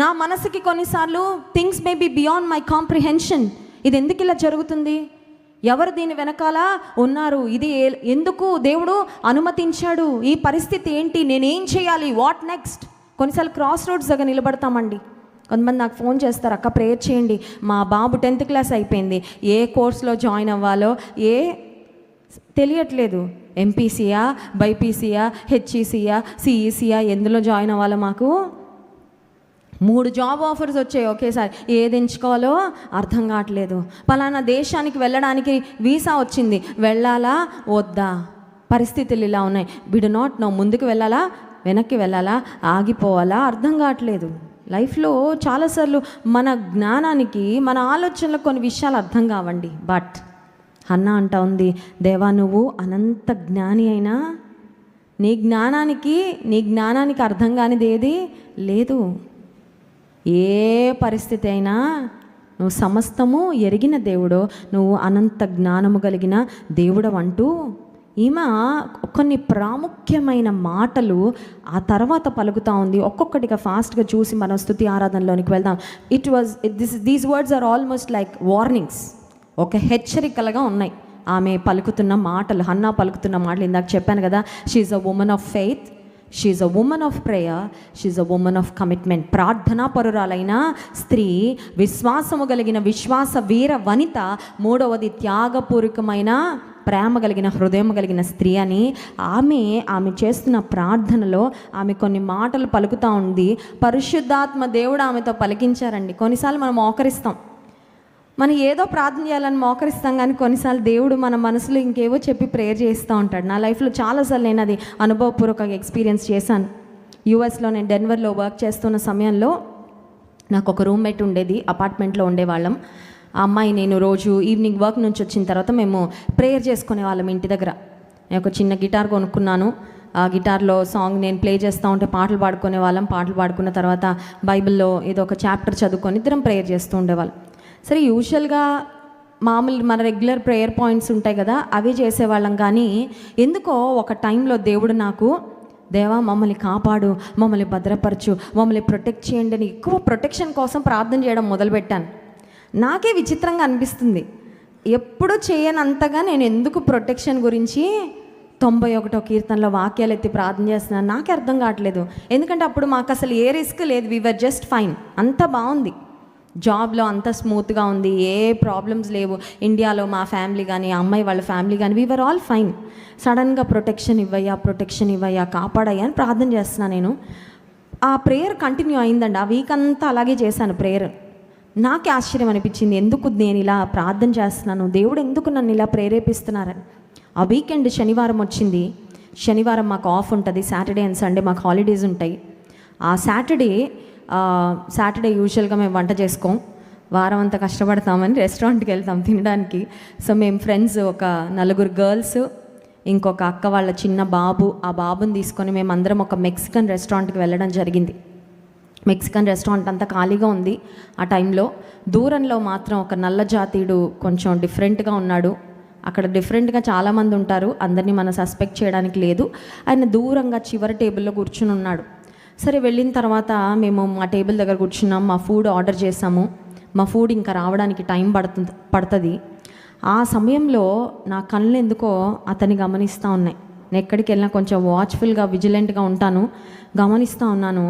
A: నా మనసుకి కొన్నిసార్లు things may be beyond my comprehension. ఇది ఎందుకు ఇలా జరుగుతుంది, ఎవరు దీని వెనకాల ఉన్నారు, ఇది ఎందుకు దేవుడు అనుమతించాడు, ఈ పరిస్థితి ఏంటి, నేనేం చేయాలి, వాట్ నెక్స్ట్. కొన్నిసార్లు క్రాస్ రోడ్స్ దగ్గర నిలబడతామండి. కొంతమంది నాకు ఫోన్ చేస్తారు, అక్క ప్రేయర్ చేయండి, మా బాబు 10th క్లాస్ అయిపోయింది, ఏ కోర్స్లో జాయిన్ అవ్వాలో తెలియట్లేదు, ఎంపీసీయా, బైపీసీయా, హెచ్ఈసీయా, సిఈసీయా, ఎందులో జాయిన్ అవ్వాలో మాకు 3 జాబ్ ఆఫర్స్ వచ్చాయి ఒకేసారి, ఏది ఎంచుకోవాలో అర్థం కావట్లేదు. పలానా దేశానికి వెళ్ళడానికి వీసా వచ్చింది, వెళ్ళాలా వద్దా, పరిస్థితులు ఇలా ఉన్నాయి, వి డు నాట్ నో, ముందుకు వెళ్ళాలా వెనక్కి వెళ్ళాలా ఆగిపోవాలా అర్థం కావట్లేదు. లైఫ్లో చాలాసార్లు మన జ్ఞానానికి, మన ఆలోచనలకు కొన్ని విషయాలు అర్థం కావండి. బట్ హన్నా అంటా ఉంది, దేవా నువ్వు అనంత జ్ఞాని అయినా నీ జ్ఞానానికి అర్థం కానిది ఏది లేదు. ఏ పరిస్థితి అయినా నువ్వు సమస్తము ఎరిగిన దేవుడు, నువ్వు అనంత జ్ఞానము కలిగిన దేవుడు అంటూ ఈమె కొన్ని ప్రాముఖ్యమైన మాటలు ఆ తర్వాత పలుకుతూ ఉంది. ఒక్కొక్కటిగా ఫాస్ట్గా చూసి మనం స్తుతి ఆరాధనలోనికి వెళ్దాం. These words are almost like warnings, ఒక హెచ్చరికలుగా ఉన్నాయి ఆమె పలుకుతున్న మాటలు. హన్నా పలుకుతున్న మాటలు ఇందాక చెప్పాను కదా, she's a woman of faith, she's a woman of prayer, she's a woman of commitment. ప్రార్థనా పరురాలైన స్త్రీ, విశ్వాసము కలిగిన విశ్వాస వీర వనిత, 3వది త్యాగపూర్వకమైన ప్రేమ కలిగిన హృదయం కలిగిన స్త్రీ అని ఆమె చేస్తున్న ప్రార్థనలో ఆమె కొన్ని మాటలు పలుకుతూ ఉంది. పరిశుద్ధాత్మ దేవుడు ఆమెతో పలికించారండి. కొన్నిసార్లు మనం మోకరిస్తాం, మనం ఏదో ప్రార్థన చేయాలని మోకరిస్తాం, కానీ కొన్నిసార్లు దేవుడు మన మనసులో ఇంకేవో చెప్పి ప్రేయర్ చేస్తూ ఉంటాడు. నా లైఫ్లో చాలాసార్లు నేను అది అనుభవపూర్వకంగా ఎక్స్పీరియన్స్ చేశాను. యూఎస్లో నేను డెన్వర్లో వర్క్ చేస్తున్న సమయంలో నాకు ఒక రూమ్మేట్ ఉండేది, అపార్ట్మెంట్లో ఉండేవాళ్ళం. ఆ అమ్మాయి నేను రోజు ఈవినింగ్ వర్క్ నుంచి వచ్చిన తర్వాత మేము ప్రేయర్ చేసుకునే వాళ్ళం ఇంటి దగ్గర. నేను ఒక చిన్న గిటార్ కొనుక్కున్నాను, గిటార్లో సాంగ్ నేను ప్లే చేస్తూ ఉంటే పాటలు పాడుకునే వాళ్ళం. పాటలు పాడుకున్న తర్వాత బైబిల్లో ఏదో ఒక చాప్టర్ చదువుకొని ఇద్దరం ప్రేయర్ చేస్తూ ఉండేవాళ్ళం. సరే, యూజువల్గా మామూలు మన రెగ్యులర్ ప్రేయర్ పాయింట్స్ ఉంటాయి కదా, అవి చేసేవాళ్ళం. కానీ ఎందుకో ఒక టైంలో దేవుడు నాకు, దేవా మమ్మల్ని కాపాడు, మమ్మల్ని భద్రపరచు, మమ్మల్ని ప్రొటెక్ట్ చేయండి అని ఎక్కువ ప్రొటెక్షన్ కోసం ప్రార్థన చేయడం మొదలుపెట్టాను. నాకే విచిత్రంగా అనిపిస్తుంది, ఎప్పుడు చేయనంతగా నేను ఎందుకు ప్రొటెక్షన్ గురించి 91వ కీర్తనలో వాక్యాలు ఎత్తి ప్రార్థన చేస్తున్నాను నాకే అర్థం కావట్లేదు. ఎందుకంటే అప్పుడు మాకు అసలు ఏ రిస్క్ లేదు, వీఆర్ జస్ట్ ఫైన్, అంత బాగుంది, జాబ్లో అంత స్మూత్గా ఉంది, ఏ ప్రాబ్లమ్స్ లేవు. ఇండియాలో మా ఫ్యామిలీ కానీ అమ్మాయి వాళ్ళ ఫ్యామిలీ కానీ వీఆర్ ఆల్ ఫైన్. సడన్గా ప్రొటెక్షన్ ఇవ్వయ్యా, కాపాడయ్యా అని ప్రార్థన చేస్తున్నాను నేను. ఆ ప్రేయర్ కంటిన్యూ అయిందండి. ఆ వీక్ అంతా అలాగే చేశాను ప్రేయర్. నాకే ఆశ్చర్యం అనిపించింది, ఎందుకు నేను ఇలా ప్రార్థన చేస్తున్నాను, దేవుడు ఎందుకు నన్ను ఇలా ప్రేరేపిస్తున్నారని. ఆ వీకెండ్ శనివారం వచ్చింది. శనివారం మాకు ఆఫ్ ఉంటుంది, సాటర్డే అండ్ సండే మాకు హాలిడేస్ ఉంటాయి. ఆ సాటర్డే యూజువల్గా మేము వంట చేసుకోం, వారం అంతా కష్టపడతామని రెస్టారెంట్కి వెళ్తాం తినడానికి. సో మేము ఫ్రెండ్స్ ఒక 4 గర్ల్స్, ఇంకొక అక్క వాళ్ళ చిన్న బాబు, ఆ బాబుని తీసుకొని మేము అందరం ఒక మెక్సికన్ రెస్టారెంట్కి వెళ్ళడం జరిగింది. మెక్సికన్ రెస్టారెంట్ అంతా ఖాళీగా ఉంది ఆ టైంలో. దూరంలో మాత్రం ఒక నల్ల జాతీయుడు కొంచెం డిఫరెంట్గా ఉన్నాడు. అక్కడ డిఫరెంట్గా చాలామంది ఉంటారు, అందరినీ మనం సస్పెక్ట్ చేయడానికి లేదు. ఆయన దూరంగా చివరి టేబుల్లో కూర్చుని ఉన్నాడు. సరే, వెళ్ళిన తర్వాత మేము మా టేబుల్ దగ్గర కూర్చున్నాం, మా ఫుడ్ ఆర్డర్ చేసాము. మా ఫుడ్ ఇంకా రావడానికి టైం పడుతుంది. ఆ సమయంలో నా కళ్ళు ఎందుకో అతన్ని గమనిస్తూ ఉన్నాయి. నేను ఎక్కడికి వెళ్ళినా కొంచెం వాచ్ఫుల్గా విజిలెంట్గా ఉంటాను, గమనిస్తూ ఉన్నాను.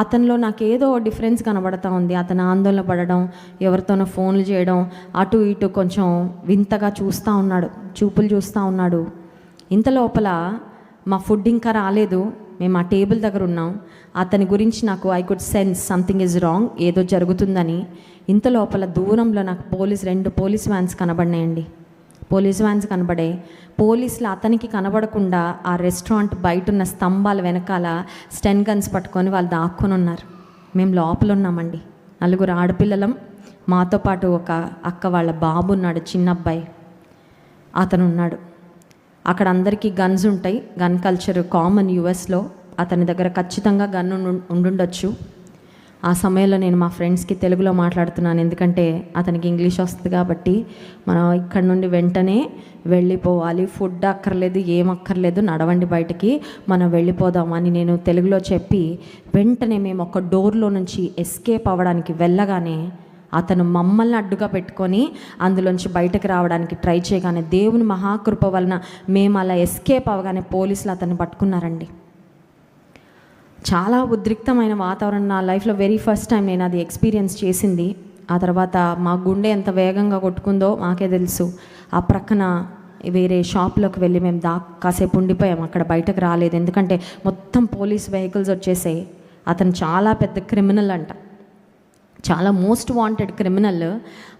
A: అతనిలో నాకేదో డిఫరెన్స్ కనబడతా ఉంది. అతను ఆందోళన పడడం, ఎవరితోనో ఫోన్లు చేయడం, అటు ఇటు కొంచెం వింతగా చూపులు చూస్తూ ఉన్నాడు. ఇంత లోపల మా ఫుడ్ ఇంకా రాలేదు, మేము ఆ టేబుల్ దగ్గర ఉన్నాం. అతని గురించి నాకు I could sense something is wrong, ఏదో జరుగుతుందని. ఇంత లోపల దూరంలో నాకు 2 పోలీస్ వ్యాన్స్ కనబడినాయండి. పోలీస్ వ్యాన్స్ కనబడాయి. పోలీసులు అతనికి కనబడకుండా ఆ రెస్టారెంట్ బయట ఉన్న స్తంభాల వెనకాల స్టెన్ గన్స్ పట్టుకొని వాళ్ళు దాక్కుని ఉన్నారు. మేము లోపల ఉన్నామండి, 4 ఆడపిల్లలం, మాతో పాటు ఒక అక్క వాళ్ళ బాబు ఉన్నాడు, చిన్న అబ్బాయి, అతను ఉన్నాడు. అక్కడ అందరికీ గన్స్ ఉంటాయి, గన్ కల్చర్ కామన్ యుఎస్లో. అతని దగ్గర ఖచ్చితంగా గన్ ఉండుండొచ్చు. ఆ సమయంలో నేను మా ఫ్రెండ్స్కి తెలుగులో మాట్లాడుతున్నాను, ఎందుకంటే అతనికి ఇంగ్లీష్ వస్తుంది కాబట్టి. మనం ఇక్కడ నుండి వెంటనే వెళ్ళిపోవాలి, ఫుడ్ అక్కర్లేదు, ఏం అక్కర్లేదు, నడవండి బయటికి, మనం వెళ్ళిపోదామని నేను తెలుగులో చెప్పి వెంటనే మేము ఒక డోర్లో నుంచి ఎస్కేప్ అవ్వడానికి వెళ్ళగానే అతను మమ్మల్ని అడ్డుగా పెట్టుకొని అందులోంచి బయటకు రావడానికి ట్రై చేయగానే దేవుని మహాకృప వలన మేము అలా ఎస్కేప్ అవ్వగానే పోలీసులు అతన్ని పట్టుకున్నారండి. చాలా ఉద్రిక్తమైన వాతావరణం, నా లైఫ్లో వెరీ ఫస్ట్ టైం నేను అది ఎక్స్పీరియన్స్ చేసింది. ఆ తర్వాత మా గుండె ఎంత వేగంగా కొట్టుకుందో మాకే తెలుసు. ఆ ప్రక్కన వేరే షాప్లోకి వెళ్ళి మేము కాసేపు ఉండిపోయాం, అక్కడ బయటకు రాలేదు, ఎందుకంటే మొత్తం పోలీస్ వెహికల్స్ వచ్చేసాయి. అతను చాలా పెద్ద క్రిమినల్ అంట, చాలా మోస్ట్ వాంటెడ్ క్రిమినల్.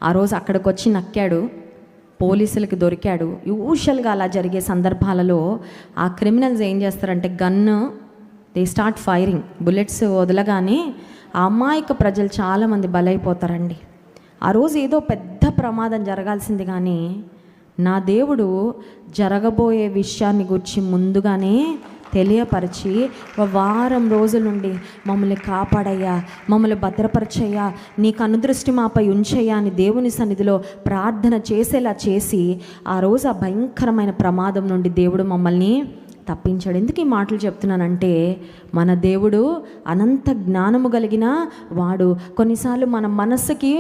A: ఆ రోజు అక్కడికి వచ్చి నక్కాడు, పోలీసులకి దొరికాడు. యూజువల్గా అలా జరిగే సందర్భాలలో ఆ క్రిమినల్స్ ఏం చేస్తారంటే దే స్టార్ట్ ఫైరింగ్, బుల్లెట్స్ వదలగానే ఆ అమాయక ప్రజలు చాలామంది బలైపోతారండి. ఆ రోజు ఏదో పెద్ద ప్రమాదం జరగాల్సింది, కానీ నా దేవుడు జరగబోయే విషయాన్ని గురించి ముందుగానే తెలియపరిచి వారం రోజుల నుండి మమ్మల్ని కాపాడయ్యా, మమ్మల్ని భద్రపరచయ్యా, నీకు అనుదృష్టి మాపై ఉంచయ్యా అని దేవుని సన్నిధిలో ప్రార్థన చేసేలా చేసి ఆ రోజు ఆ భయంకరమైన ప్రమాదం నుండి దేవుడు మమ్మల్ని తప్పించాడు. ఎందుకు ఈ మాటలు చెప్తున్నానంటే, మన దేవుడు అనంత జ్ఞానము కలిగిన వాడు. కొన్నిసార్లు మన మనస్సుకి,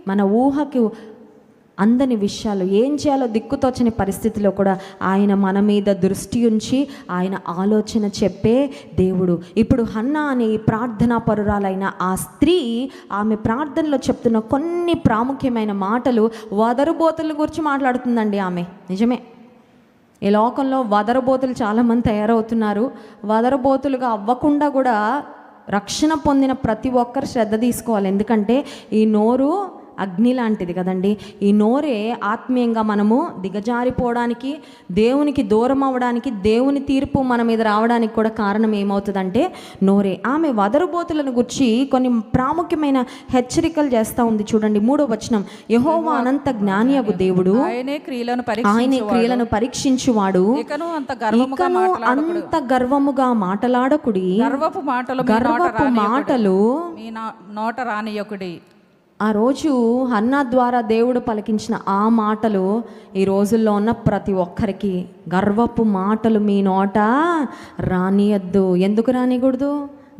A: మన ఊహకి అందని విషయాలు, ఏం చేయాలో దిక్కుతోచని పరిస్థితిలో కూడా ఆయన మన మీద దృష్టి ఉంచి ఆయన ఆలోచన చెప్పే దేవుడు. ఇప్పుడు హన్నా అనే ఈ ప్రార్థనా పరురాలైన ఆ స్త్రీ ఆమె ప్రార్థనలో చెప్తున్న కొన్ని ప్రాముఖ్యమైన మాటలు వదరుబోతుల గురించి మాట్లాడుతుందండి ఆమె. నిజమే, ఈ లోకంలో వదరబోతులు చాలామంది తయారవుతున్నారు. వదరబోతులుగా అవ్వకుండా కూడా రక్షణ పొందిన ప్రతి ఒక్కరు శ్రద్ధ తీసుకోవాలి. ఎందుకంటే ఈ నోరు అగ్ని లాంటిది కదండి. ఈ నోరే ఆత్మీయంగా మనము దిగజారిపోవడానికి, దేవునికి దూరం అవ్వడానికి, దేవుని తీర్పు మన మీద రావడానికి కూడా కారణం ఏమవుతుందంటే నోరే. ఆమె వదరుబోతులను గురించి కొన్ని ప్రాముఖ్యమైన హెచ్చరికలు చేస్తూ ఉంది. చూడండి 3వ వచనం, యెహోవా అనంత జ్ఞానియగు దేవుడు, ఆయనే క్రియలను పరీక్షించువాడు, ఇకను అంత గర్వముగా మాటలాడకుడి, గర్వపు మాటలు
B: నోట రానియకుడి.
A: ఆ రోజు హన్నా ద్వారా దేవుడు పలికించిన ఆ మాటలు ఈ రోజుల్లో ఉన్న ప్రతి ఒక్కరికి, గర్వపు మాటలు మీ నోట రానియద్దు. ఎందుకు రానియకూడదు?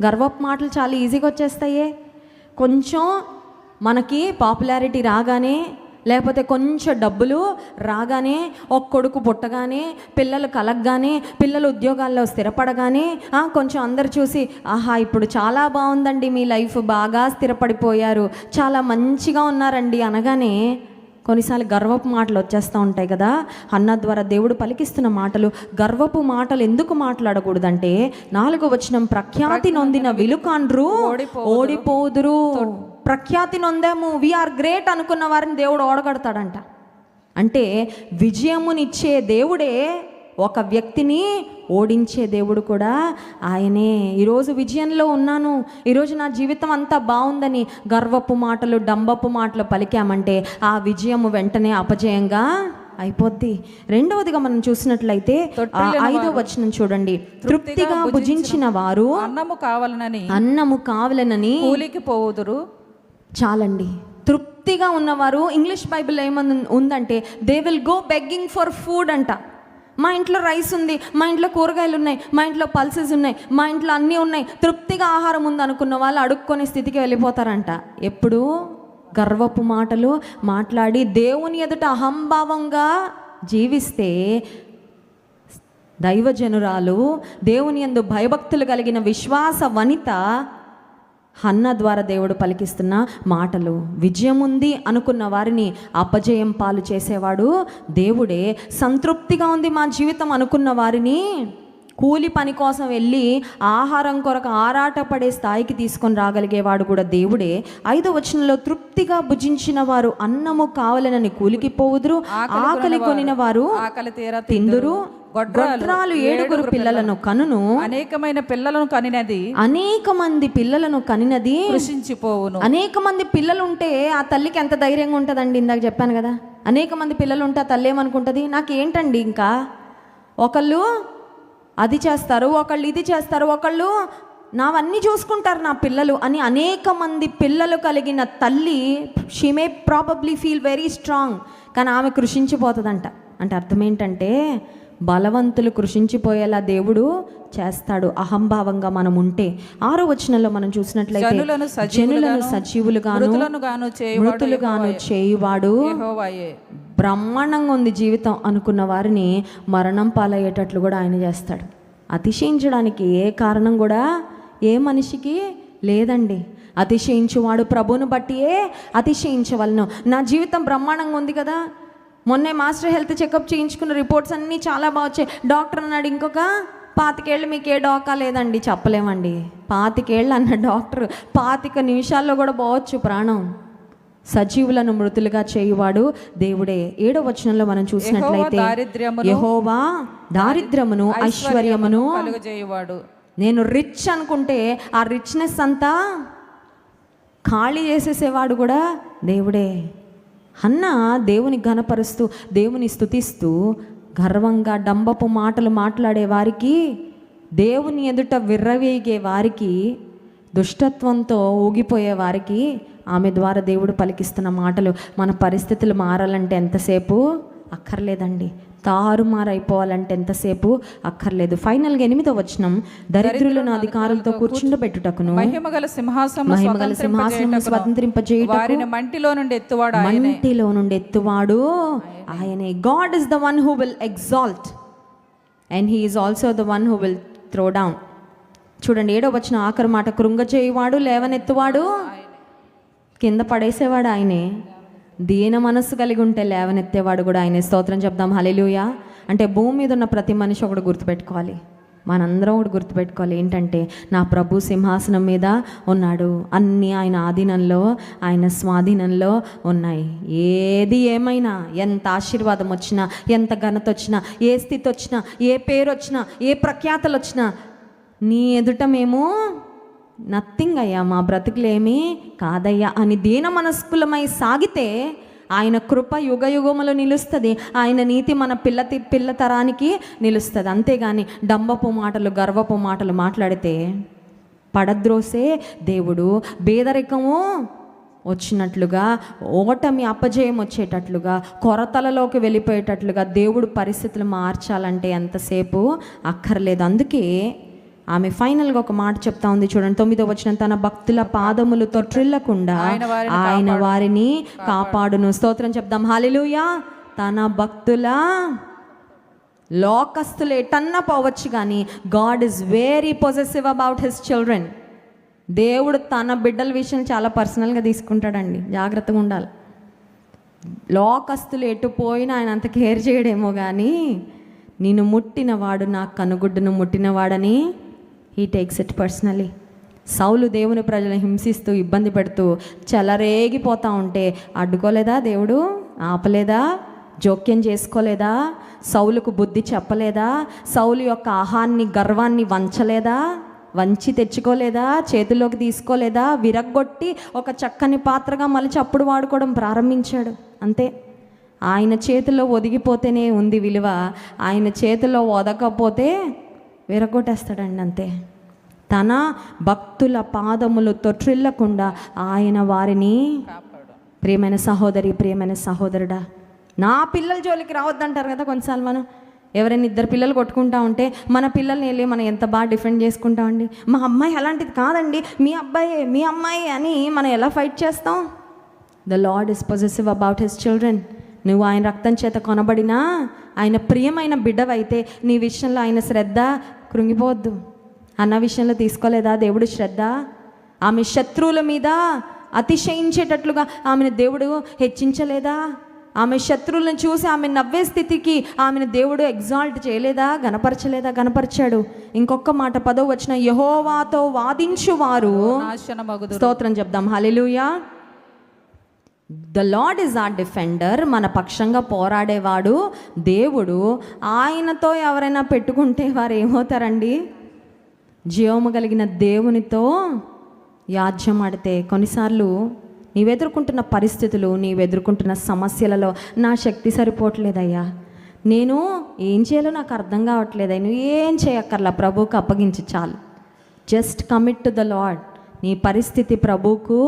A: గర్వపు మాటలు చాలా ఈజీగా వచ్చేస్తాయే. కొంచెం మనకి పాపులారిటీ రాగానే, లేకపోతే కొంచెం డబ్బులు రాగానే, ఒక కొడుకు పుట్టగానే, పిల్లలు కలగగానే, పిల్లలు ఉద్యోగాల్లో స్థిరపడగానే, కొంచెం అందరు చూసి ఆహా ఇప్పుడు చాలా బాగుందండి మీ లైఫ్, బాగా స్థిరపడిపోయారు, చాలా మంచిగా ఉన్నారండి అనగానే కొన్నిసార్లు గర్వపు మాటలు వచ్చేస్తూ ఉంటాయి కదా. హన్నా ద్వారా దేవుడు పలికిస్తున్న మాటలు, గర్వపు మాటలు ఎందుకు మాట్లాడకూడదంటే 4వ వచనం, ప్రఖ్యాతి నొందిన విలుకాండ్రు ఓడిపోదురు. ప్రఖ్యాతి నొందాము, వీఆర్ గ్రేట్ అనుకున్న వారిని దేవుడు ఓడగడతాడంట. అంటే విజయమునిచ్చే దేవుడే ఒక వ్యక్తిని ఓడించే దేవుడు కూడా ఆయనే. ఈరోజు విజయంలో ఉన్నాను, ఈరోజు నా జీవితం అంతా బాగుందని గర్వపు మాటలు, డంబపు మాటలు పలికామంటే ఆ విజయము వెంటనే అపజయంగా అయిపోద్ది. రెండవదిగా మనం చూసినట్లయితే 5వ వచనం చూడండి, తృప్తిగా భుజించిన వారు అన్నము కావాలనని
B: కూలికి పోవుదురు.
A: చాలండి, తృప్తిగా ఉన్నవారు, ఇంగ్లీష్ బైబిల్ ఏమని ఉందంటే they will go begging for food అంట. మా ఇంట్లో రైస్ ఉంది, మా ఇంట్లో కూరగాయలు ఉన్నాయి, మా ఇంట్లో పల్సెస్ ఉన్నాయి, మా ఇంట్లో అన్నీ ఉన్నాయి, తృప్తిగా ఆహారం ఉంది అనుకున్న వాళ్ళు అడుక్కునే స్థితికి వెళ్ళిపోతారంట. ఎప్పుడు గర్వపు మాటలు మాట్లాడి దేవుని ఎదుట అహంభావంగా జీవిస్తే, దైవజనురాలు, దేవుని యందు భయభక్తులు కలిగిన విశ్వాస వనిత హన్నా ద్వారా దేవుడు పలికిస్తున్న మాటలు, విజయం ఉంది అనుకున్న వారిని అపజయం పాలు చేసేవాడు దేవుడే. సంతృప్తిగా ఉంది మా జీవితం అనుకున్న వారిని కూలి పని కోసం వెళ్ళి ఆహారం కొరకు ఆరాటపడే స్థాయికి తీసుకొని రాగలిగేవాడు కూడా దేవుడే. 5వ వచనంలో, తృప్తిగా భుజించిన వారు అన్నము కావాలనని కూలికి పోవుదురు, ఆకలి కొనిన వారు తిందురు. గొడ్రాలు 7 పిల్లలను కనును,
B: అనేక మంది
A: పిల్లలను కనినది
B: కృషించిపోవును.
A: అనేక మంది పిల్లలు ఉంటే ఆ తల్లికి ఎంత ధైర్యంగా ఉంటుందండి. ఇందాక చెప్పాను కదా, అనేక మంది పిల్లలు ఉంటే ఆ తల్లి ఏమనుకుంటుంది, నాకేంటండి ఇంకా, ఒకళ్ళు అది చేస్తారు, ఒకళ్ళు ఇది చేస్తారు, ఒకళ్ళు నావన్నీ చూసుకుంటారు నా పిల్లలు అని అనేక మంది పిల్లలు కలిగిన తల్లి, she may probably feel very strong, కానీ ఆమె కృషించిపోతుందంట. అంటే అర్థం ఏంటంటే బలవంతులు కృషించిపోయేలా దేవుడు చేస్తాడు అహంభావంగా మనం ఉంటే. 6వ వచనంలో మనం చూసినట్లయితే, జనులను సజీవులుగాను మృతులుగాను చేయువాడు. బ్రహ్మాండంగా ఉంది జీవితం అనుకున్న వారిని మరణం పాలయ్యేటట్లు కూడా ఆయన చేస్తాడు. అతిశయించడానికి ఏ కారణం కూడా ఏ మనిషికి లేదండి. అతిశయించువాడు ప్రభువును బట్టియే అతిశయించవలను. నా జీవితం బ్రహ్మాండంగా ఉంది కదా, మొన్నే మాస్టర్ హెల్త్ చెకప్ చేయించుకున్న రిపోర్ట్స్ అన్నీ చాలా బాగా వచ్చాయి. డాక్టర్ అన్నాడు, ఇంకొక 25 ఏళ్ళు మీకు ఏ డోకా లేదండి. చెప్పలేమండి, 25 ఏళ్ళు అన్న డాక్టర్ 25 నిమిషాల్లో కూడా పోవచ్చు ప్రాణం. సజీవులను మృతులుగా చేయువాడు దేవుడే. 7వ వచనంలో మనం చూసినట్లయితే, యెహోవా దారిద్ర్యమును ఐశ్వర్యమును
B: కలుగజేయువాడు.
A: నేను రిచ్ అనుకుంటే ఆ రిచ్నెస్ అంతా ఖాళీ చేసేసేవాడు కూడా దేవుడే. హన్నా దేవుని ఘనపరుస్తూ, దేవుని స్తుతిస్తూ, గర్వంగా డంబపు మాటలు మాట్లాడే వారికి, దేవుని ఎదుట విర్రవేగే వారికి, దుష్టత్వంతో ఊగిపోయే వారికి ఆమె ద్వారా దేవుడు పలికిస్తున్న మాటలు. మన పరిస్థితులు మారాలంటే ఎంతసేపు అక్కర్లేదండి, తారుమారైపోవాలంటే ఎంతసేపు అక్కర్లేదు. ఫైనల్గా 8వ వచనం, దరిద్రులను అధికారులతో కూర్చుండబెట్టుటకును
B: మహిమగల సింహాసనం
A: స్వతంత్రింపజేయుటకు
B: మంటిలో నుండి
A: ఎత్తువాడు ఆయనే. God is the one who will exalt and he is also the one who will throw down. చూడండి 7వ వచనం ఆఖరి మాట, కృంగజేయువాడు, లేవనెత్తువాడు, కింద పడేసేవాడు ఆయనే. దీన మనస్సు కలిగి ఉంటే లేవనెత్తేవాడు కూడా ఆయనే. స్తోత్రం చెప్దాం, హల్లెలూయా. అంటే భూమి మీద ఉన్న ప్రతి మనిషి ఒకటి గుర్తుపెట్టుకోవాలి, మనందరం ఒకటి గుర్తుపెట్టుకోవాలి, ఏంటంటే నా ప్రభు సింహాసనం మీద ఉన్నాడు, అన్నీ ఆయన ఆధీనంలో, ఆయన స్వాధీనంలో ఉన్నాయి. ఏది ఏమైనా, ఎంత ఆశీర్వాదం వచ్చినా, ఎంత ఘనత వచ్చినా, ఏ స్థితి వచ్చినా, ఏ పేరు వచ్చినా, ఏ ప్రఖ్యాతలు వచ్చినా, నీ ఎదుట మేము నథింగ్ అయ్యా, మా బ్రతుకులేమీ కాదయ్యా అని దీన మనస్కులమై సాగితే ఆయన కృప యుగ యుగములు నిలుస్తుంది. ఆయన నీతి మన పిల్ల తరానికి నిలుస్తుంది. అంతేగాని డంబపు మాటలు, గర్వపు మాటలు మాట్లాడితే పడద్రోసే దేవుడు పేదరికము వచ్చినట్లుగా, ఓటమి అపజయం వచ్చేటట్లుగా, కొరతలలోకి వెళ్ళిపోయేటట్లుగా దేవుడు పరిస్థితులు మార్చాలంటే ఎంతసేపు అక్కర్లేదు. అందుకే ఆమె ఫైనల్గా ఒక మాట చెప్తా ఉంది, చూడండి 9వ వచనం, తన భక్తుల పాదములు తొట్రిల్లకుండా ఆయన వారిని కాపాడును. స్తోత్రం చెప్దాం, హల్లెలూయా. తన భక్తుల, లోకస్తులు ఎటన్న పోవచ్చు కానీ God is very possessive about his children. దేవుడు తన బిడ్డల విషయం చాలా పర్సనల్గా తీసుకుంటాడండి, జాగ్రత్తగా ఉండాలి. లోకస్తులు ఎటు పోయినా ఆయన అంత కేర్ చేయడేమో కానీ నిన్ను ముట్టినవాడు నా కనుగుడ్డును ముట్టినవాడని హీ టేక్స్ ఇట్ పర్సనలీ. సౌలు దేవుని ప్రజలను హింసిస్తూ ఇబ్బంది పెడుతూ చెలరేగిపోతూ ఉంటే అడ్డుకోలేదా దేవుడు? ఆపలేదా? జోక్యం చేసుకోలేదా? సౌలుకు బుద్ధి చెప్పలేదా? సౌలు యొక్క ఆహాన్ని, గర్వాన్ని వంచి తెచ్చుకోలేదా? చేతుల్లోకి తీసుకోలేదా? విరగ్గొట్టి ఒక చక్కని పాత్రగా మలిచి అప్పుడు వాడుకోవడం ప్రారంభించాడు. అంతే. ఆయన చేతిలో ఒదిగిపోతేనే ఉంది విలువ, ఆయన చేతిలో ఒదకపోతే విరగొట్టేస్తాడండి, అంతే. తన భక్తుల పాదములు తొట్రిల్లకుండా ఆయన వారిని, ప్రియమైన సహోదరి, ప్రియమైన సహోదరుడా, నా పిల్లల జోలికి రావద్దంటారు కదా కొన్నిసార్లు. మనం ఎవరైనా ఇద్దరు పిల్లలు కొట్టుకుంటా ఉంటే మన పిల్లల్ని వెళ్ళి మనం ఎంత బాగా డిఫెండ్ చేసుకుంటామండి. మా అమ్మాయి అలాంటిది కాదండి, మీ అబ్బాయే, మీ అమ్మాయి అని మనం ఎలా ఫైట్ చేస్తాం? The lord is possessive about his children. నువ్వు ఆయన రక్తం చేత కొనబడినా, ఆయన ప్రియమైన బిడ్డవైతే నీ విషయంలో ఆయన శ్రద్ధ కృంగిపోవద్దు. అన్న విషయంలో తీసుకోలేదా దేవుడు శ్రద్ధ? ఆమె శత్రువుల మీద అతిశయించేటట్లుగా ఆమెను దేవుడు హెచ్చించలేదా? ఆమె శత్రువులను చూసి ఆమె నవ్వే స్థితికి ఆమెను దేవుడు ఎగ్జాల్ట్ చేయలేదా? గనపరచలేదా? గనపరిచాడు. ఇంకొక మాట 10వ వచనం, యెహోవాతో వాదించువారు నాశనమగుదురు. స్తోత్రం చెప్దాం, హల్లెలూయా. The Lord is our defender. మన పక్షంగా పోరాడేవాడు దేవుడు. ఆయనతో ఎవరైనా పెట్టుకుంటే వారు ఏమవుతారండి? జీవము కలిగిన దేవునితో యాజ్యం ఆడితే. కొన్నిసార్లు నీవెదుర్కొంటున్న పరిస్థితులు, నీవెదుర్కొంటున్న సమస్యలలో నా శక్తి సరిపోవట్లేదయ్యా, నేను ఏం చేయాలో నాకు అర్థం కావట్లేదయ్యా, నువ్వు ఏం చేయక్కర్లా, ప్రభువుకు అప్పగించి చాలు. Just commit to the lord. నీ పరిస్థితి ప్రభువుకు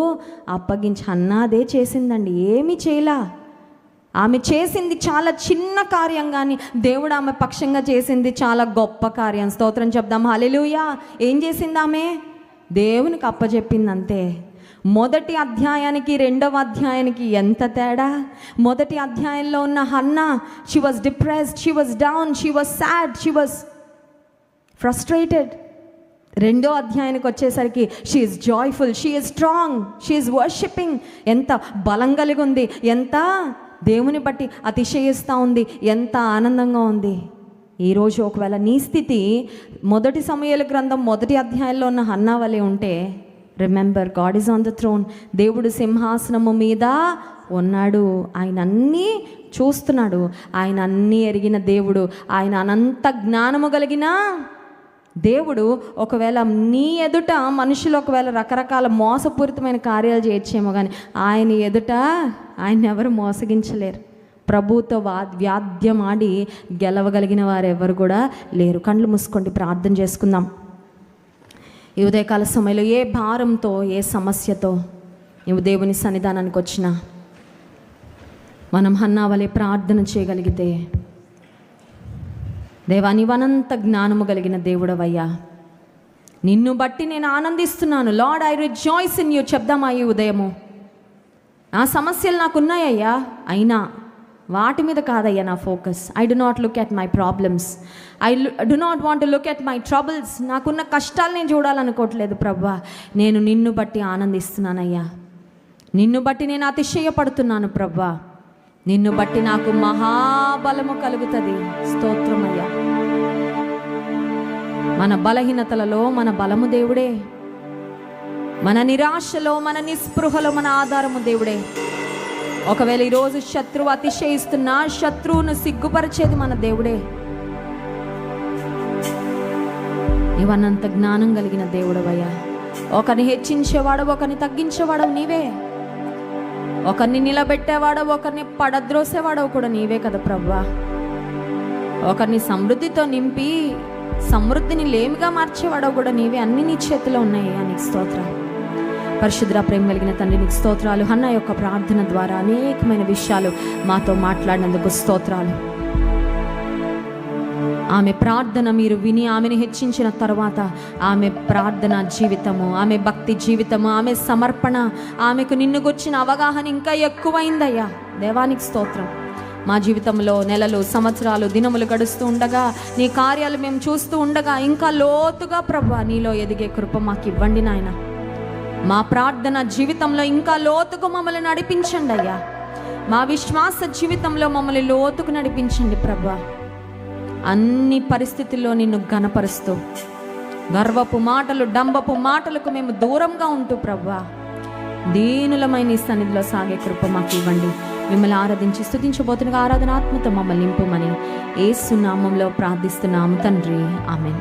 A: అప్పగించి. అన్నాదే చేసిందండి, ఏమీ చేయలా. ఆమె చేసింది చాలా చిన్న కార్యం, కానీ దేవుడు ఆమె పక్షంగా చేసింది చాలా గొప్ప కార్యం. స్తోత్రం చెప్దాం, హల్లెలూయా. ఏం చేసింది ఆమె? దేవునికి అప్పచెప్పింది, అంతే. మొదటి అధ్యాయానికి 2వ అధ్యాయానికి ఎంత తేడా! మొదటి అధ్యాయంలో ఉన్న Hannah, she was depressed, she was down, she was sad, she was frustrated. 2వ అధ్యాయానికి వచ్చేసరికి she is joyful, she is strong, she is worshipping. ఎంత బలం కలిగి ఉంది, ఎంత దేవుని బట్టి అతిశయిస్తూ ఉంది, ఎంత ఆనందంగా ఉంది. ఈరోజు ఒకవేళ నీ స్థితి మొదటి సమూయేలు గ్రంథం 1వ అధ్యాయంలో ఉన్న హన్నా వలె ఉంటే, remember, God is on the throne. దేవుడు సింహాసనము మీద ఉన్నాడు. ఆయన అన్నీ చూస్తున్నాడు. ఆయన అన్నీ ఎరిగిన దేవుడు. ఆయన అనంత జ్ఞానము కలిగిన దేవుడు. ఒకవేళ నీ ఎదుట మనుషులు ఒకవేళ రకరకాల మోసపూరితమైన కార్యాలు చేయొచ్చేమో, కానీ ఆయన ఎదుట ఆయన ఎవరు మోసగించలేరు. ప్రభుతో వ్యాధ్యమాడి గెలవగలిగిన వారు ఎవరు కూడా లేరు. కళ్ళు మూసుకోండి, ప్రార్థన చేసుకుందాం. ఈ ఉదయకాల సమయంలో ఏ భారంతో, ఏ సమస్యతో నువ్వు దేవుని సన్నిధానానికి వచ్చినా, మనం హన్నా వలె ప్రార్థన చేయగలిగితే, దేవా నీవనంత జ్ఞానము కలిగిన దేవుడవయ్యా, నిన్ను బట్టి నేను ఆనందిస్తున్నాను. Lord, I rejoice in you చెప్దామా ఈ ఉదయము? నా సమస్యలు నాకున్నాయ్యా, అయినా వాటి మీద కాదయ్యా నా focus. I do not look at my problems, I do not want to look at my troubles. నాకున్న కష్టాలు నేను చూడాలనుకోవట్లేదు ప్రభువా, నేను నిన్ను బట్టి ఆనందిస్తున్నానయ్యా. నిన్ను బట్టి నేను అతిశయపడుతున్నాను ప్రభువా. నిన్ను బట్టి నాకు మహాబలము కలుగుతుంది. స్తోత్రమయ్యా. మన బలహీనతలలో మన బలము దేవుడే, మన నిరాశలో మన నిస్పృహలో మన ఆధారము దేవుడే. ఒకవేళ ఈరోజు శత్రువు అతిశయిస్తున్నా శత్రువును సిగ్గుపరిచేది మన దేవుడే. ఇవన్నంత జ్ఞానం కలిగిన దేవుడవయ్యా. ఒకరిని హెచ్చించేవాడవు, ఒకరిని తగ్గించేవాడవు నీవే. ఒకరిని నిలబెట్టేవాడవు, ఒకరిని పడద్రోసేవాడవు కూడా నీవే కదా ప్రభువా. ఒకరిని సమృద్ధితో నింపి సమృద్ధిని లేమిగా మార్చేవాడవు కూడా నీవే. అన్ని నీ చేతిలో ఉన్నాయి. నీకు స్తోత్రాలు. పరిశుద్ధ ప్రేమ కలిగిన తండ్రి నీకు స్తోత్రాలు. హన్న యొక్క ప్రార్థన ద్వారా అనేకమైన విషయాలు మాతో మాట్లాడినందుకు స్తోత్రాలు. ఆమె ప్రార్థన మీరు విని ఆమెను హెచ్చించిన తర్వాత ఆమె ప్రార్థన జీవితము, ఆమె భక్తి జీవితము, ఆమె సమర్పణ, ఆమెకు నిన్ను గుర్చిన అవగాహన ఇంకా ఎక్కువైందయ్యా. దేవానికి స్తోత్రం. మా జీవితంలో నెలలు, సంవత్సరాలు, దినములు గడుస్తూ ఉండగా నీ కార్యాలు మేము చూస్తూ ఉండగా ఇంకా లోతుగా ప్రభువా నీలో ఎదిగే కృప మాకు ఇవ్వండి నాయన. మా ప్రార్థన జీవితంలో ఇంకా లోతుగా మమ్మల్ని నడిపించండి అయ్యా. మా విశ్వాస జీవితంలో మమ్మల్ని లోతుకు నడిపించండి ప్రభువా. అన్ని పరిస్థితుల్లో నిన్ను ఘనపరుస్తూ, గర్వపు మాటలు, డంబపు మాటలకు మేము దూరంగా ఉంటూ ప్రభువా దీనులమైన నీ సన్నిధిలో సాగే కృప మాకు ఇవ్వండి. మిమ్మల్ని ఆరాధించి స్తుతించబోతున్న ఆరాధన ఆత్మతో మమ్మల్ని నింపుమని యేసు నామములో ప్రార్థిస్తున్నాము తండ్రి. ఆమేన్.